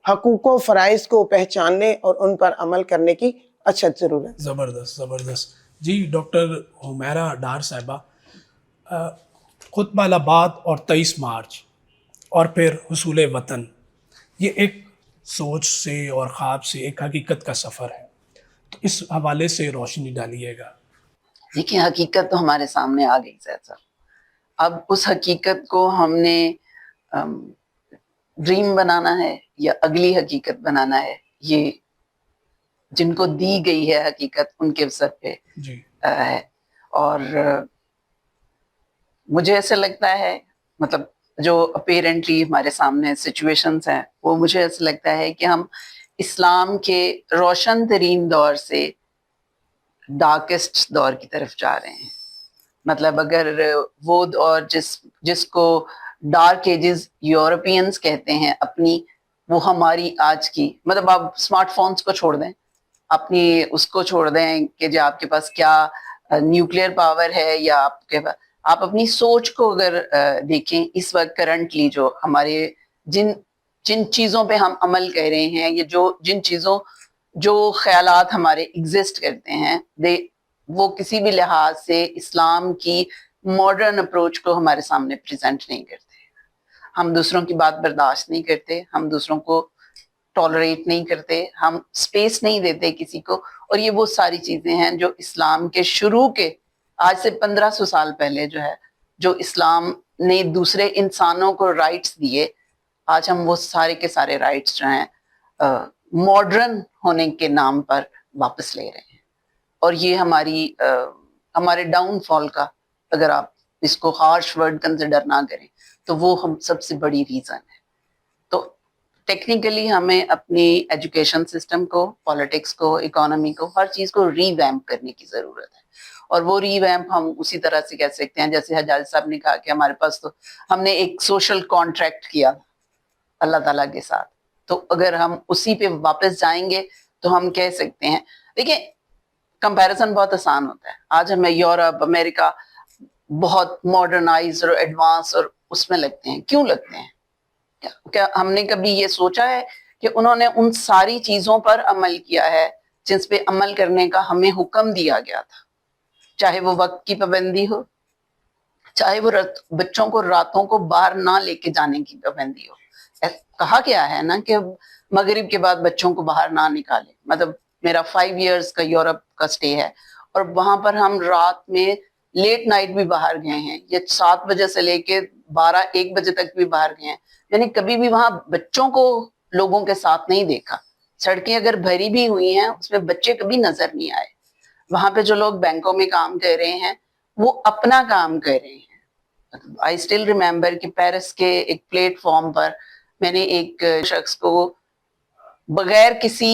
حقوق و فرائض کو پہچاننے اور ان پر عمل کرنے کی اشد ضرورت. زبردست. جی ڈاکٹر حمیرہ ڈار صاحبہ، خطبہ الآباد اور 23 مارچ اور پھر حصول وطن، یہ ایک سوچ سے اور خواب سے ایک حقیقت کا سفر ہے، تو اس حوالے سے روشنی ڈالیے گا. دیکھیں، حقیقت تو ہمارے سامنے آ گئی زید صاحب. اب اس حقیقت کو ہم نے ڈریم بنانا ہے یا اگلی حقیقت بنانا ہے، یہ جن کو دی گئی ہے حقیقت ان کے سر پہ جی ہے. اور مجھے ایسا لگتا ہے، مطلب جو اپیرنٹلی ہمارے سامنے سچویشنز ہیں، وہ مجھے ایسا لگتا ہے کہ ہم اسلام کے روشن ترین دور سے ڈارکسٹ دور کی طرف جا رہے ہیں. مطلب اگر وہ دور جس کو ڈارک ایجز یورپینز کہتے ہیں اپنی، وہ ہماری آج کی، مطلب آپ اسمارٹ فونز کو چھوڑ دیں، اپنی اس کو چھوڑ دیں کہ جو آپ کے پاس کیا نیوکلیئر پاور ہے، یا آپ اپنی سوچ کو اگر دیکھیں اس وقت کرنٹلی جو ہمارے جن چیزوں پہ ہم عمل کر رہے ہیں، یا جو خیالات ہمارے ایگزسٹ کرتے ہیں، وہ کسی بھی لحاظ سے اسلام کی ماڈرن اپروچ کو ہمارے سامنے پریزنٹ نہیں کرتے. ہم دوسروں کی بات برداشت نہیں کرتے, ہم دوسروں کو ٹالریٹ نہیں کرتے, ہم اسپیس نہیں دیتے کسی کو. اور یہ وہ ساری چیزیں ہیں جو اسلام کے شروع کے آج سے 1500 سال پہلے جو ہے, جو اسلام نے دوسرے انسانوں کو رائٹس دیے, آج ہم وہ سارے کے سارے رائٹس جو ہیں ماڈرن ہونے کے نام پر واپس لے رہے ہیں. اور یہ ہمارے ڈاؤن فال کا, اگر آپ اس کو ہارش ورڈ کنسیڈر نہ کریں, تو وہ ہم سب سے بڑی ریزن ہے. تو ٹیکنیکلی ہمیں اپنی ایجوکیشن سسٹم کو, پالیٹکس کو, اکانومی کو, ہر چیز کو ری ویمپ کرنے کی ضرورت ہے. اور وہ ری ویمپ ہم اسی طرح سے کہہ سکتے ہیں جیسے حجاج صاحب نے کہا کہ ہمارے پاس تو ہم نے ایک سوشل کانٹریکٹ کیا اللہ تعالیٰ کے ساتھ. تو اگر ہم اسی پہ واپس جائیں گے تو ہم کہہ سکتے ہیں, دیکھیں کمپیریزن بہت آسان ہوتا ہے. آج ہمیں یورپ, امریکہ بہت ماڈرنائز اور ایڈوانس اور اس میں لگتے ہیں. کیوں لگتے ہیں؟ کیا ہم نے کبھی یہ سوچا ہے کہ انہوں نے ان ساری چیزوں پر عمل کیا ہے جس پہ عمل کرنے کا ہمیں حکم دیا گیا تھا؟ چاہے وہ وقت کی پابندی ہو, چاہے وہ بچوں کو راتوں کو باہر نہ لے کے جانے کی پابندی ہو. کہا گیا ہے نا کہ مغرب کے بعد بچوں کو باہر نہ نکالے. مطلب میرا 5 ایئرز کا یورپ کا سٹے ہے, اور وہاں پر ہم رات میں لیٹ نائٹ بھی باہر گئے ہیں, یا 7 بجے سے لے کے 12-1 بجے تک بھی باہر گئے ہیں. میں نے کبھی بھی وہاں بچوں کو لوگوں کے ساتھ نہیں دیکھا. سڑکیں اگر بھری بھی ہوئی ہیں اس میں بچے کبھی نظر نہیں آئے. وہاں پہ جو لوگ بینکوں میں کام کر رہے ہیں وہ اپنا کام کر رہے ہیں. آئی اسٹل ریمبر کہ پیرس کے ایک پلیٹ فارم پر میں نے ایک شخص کو بغیر کسی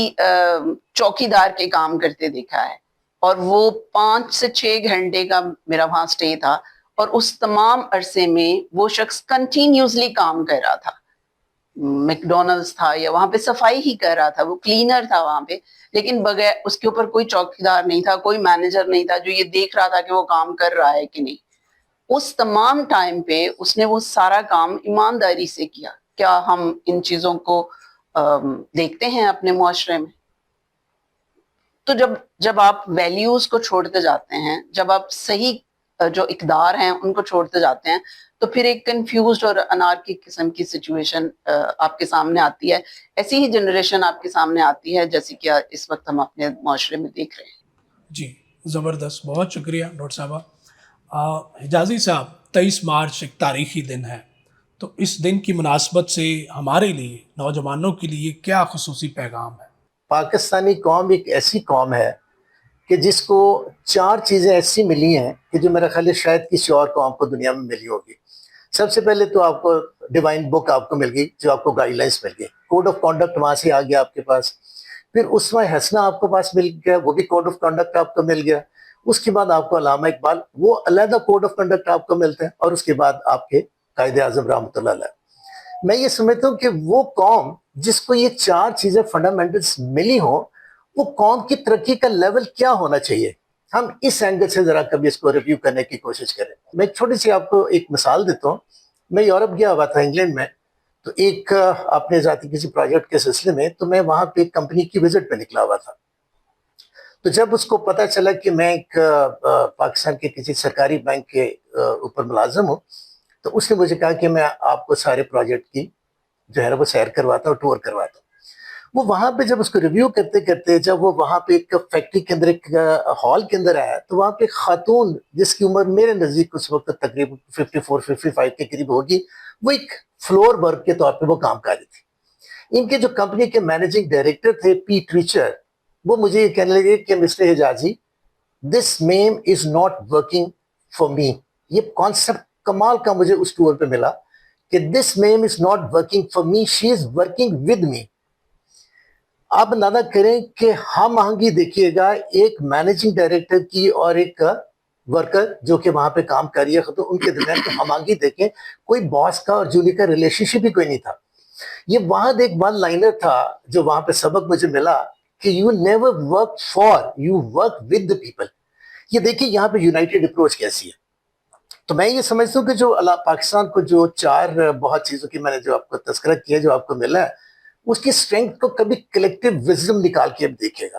چوکیدار کے کام کرتے دیکھا ہے, اور وہ 5 سے 6 گھنٹے کا میرا وہاں سٹے تھا, اور اس تمام عرصے میں وہ شخص کنٹینیوسلی کام کر رہا تھا. میکڈونلڈس تھا یا وہاں پہ صفائی ہی کر رہا تھا, وہ کلینر تھا وہاں پہ, لیکن بغیر اس کے اوپر کوئی چوکیدار نہیں تھا, کوئی مینیجر نہیں تھا جو یہ دیکھ رہا تھا کہ وہ کام کر رہا ہے کہ نہیں. اس تمام ٹائم پہ اس نے وہ سارا کام ایمانداری سے کیا. کیا ہم ان چیزوں کو دیکھتے ہیں اپنے معاشرے میں؟ تو جب آپ ویلیوز کو چھوڑتے جاتے ہیں, جب آپ صحیح جو اقدار ہیں ان کو چھوڑتے جاتے ہیں, تو پھر ایک کنفیوزڈ اور انارکی قسم کی سچویشن آپ کے سامنے آتی ہے. ایسی ہی جنریشن آپ کے سامنے آتی ہے جیسے کہ اس وقت ہم اپنے معاشرے میں دیکھ رہے ہیں. جی زبردست, بہت شکریہ ڈاکٹر صاحبہ. حجازی صاحب, 23 مارچ ایک تاریخی دن ہے, تو اس دن کی مناسبت سے ہمارے لیے, نوجوانوں کے لیے کیا خصوصی پیغام ہے؟ پاکستانی قوم ایک ایسی قوم ہے کہ جس کو 4 چیزیں ایسی ملی ہیں کہ جو میرا خیال ہے شاید کسی اور قوم کو دنیا میں ملی ہوگی. سب سے پہلے تو آپ کو ڈیوائن بک آپ کو مل گئی, جو آپ کو گائیڈ لائنس مل گئی, کوڈ آف کانڈکٹ وہاں سے آ گیا آپ کے پاس. پھر اسوہ حسنہ آپ کو پاس مل گیا, وہ بھی کوڈ آف کانڈکٹ آپ کو مل گیا. اس کے بعد آپ کو علامہ اقبال, وہ علیحدہ کوڈ آف کنڈکٹ آپ کو ملتے ہیں. اور اس کے بعد آپ کے قائد اعظم رحمۃ اللہ علیہ. میں یہ سمجھتا ہوں کہ وہ قوم جس کو یہ 4 چیزیں فنڈامنٹلز ملی ہوں, وہ قوم کی ترقی کا لیول کیا ہونا چاہیے. ہم اس اینگل سے ذرا کبھی اس کو ریویو کرنے کی کوشش کریں. میں ایک چھوٹی سی آپ کو ایک مثال دیتا ہوں. میں یورپ گیا ہوا تھا, انگلینڈ میں, تو ایک اپنے ذاتی کسی پروجیکٹ کے سلسلے میں, تو میں وہاں پہ ایک کمپنی کی وزٹ پہ نکلا ہوا تھا. تو جب اس کو پتہ چلا کہ میں ایک پاکستان کے کسی سرکاری بینک کے اوپر ملازم ہوں, تو اس نے مجھے کہا کہ میں آپ کو سارے پروجیکٹ کی جو ہے وہ سیر کرواتا ہوں, ٹور کرواتا ہوں. وہ وہاں پہ جب اس کو ریویو کرتے کرتے جب وہ وہاں پہ ایک فیکٹری کے اندر ایک ہال کے اندر آیا, تو وہاں پہ ایک خاتون جس کی عمر میرے نزدیک اس وقت تقریباً 54-55 کے قریب ہوگی, وہ ایک فلور ورک کے طور پہ وہ کام کر رہی تھی. ان کے جو کمپنی کے مینیجنگ ڈائریکٹر تھے پیٹ ریچر, وہ مجھے یہ کہنے لگے کہ mister Hijazi, this meme is not working for me. یہ کانسیپٹ کمال کا مجھے اس ٹور پہ ملا کہ this meme is not working for me, she is working with me. آپ اندازہ کریں کہ ہم آہنگی دیکھیے گا ایک مینیجنگ ڈائریکٹر کی اور ایک ورکر جو کہ وہاں پہ کام کر رہی ہے, تو ان کے درمیان تو ہم آہنگی دیکھیں, کوئی باس کا اور جونی کا ریلیشن شپ ہی کوئی نہیں تھا. یہ وہاں ایک ون لائنر تھا جو وہاں پہ سبق مجھے ملا کہ you never work for, you work with the people. یہ دیکھیے یہاں پہ یونائٹیڈ اپروچ کیسی ہے. تو میں یہ سمجھتا ہوں کہ جو پاکستان کو جو 4 بہت چیزوں کی میں نے جو آپ کو تذکرہ کیا, جو آپ کو ملا ہے, اس کی اسٹرینتھ کو کبھی کلیکٹیو وزڈم نکال کے اب دیکھے گا.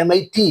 MIT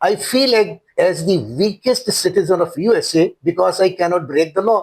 I feel like as the weakest citizen of USA because I cannot break the law.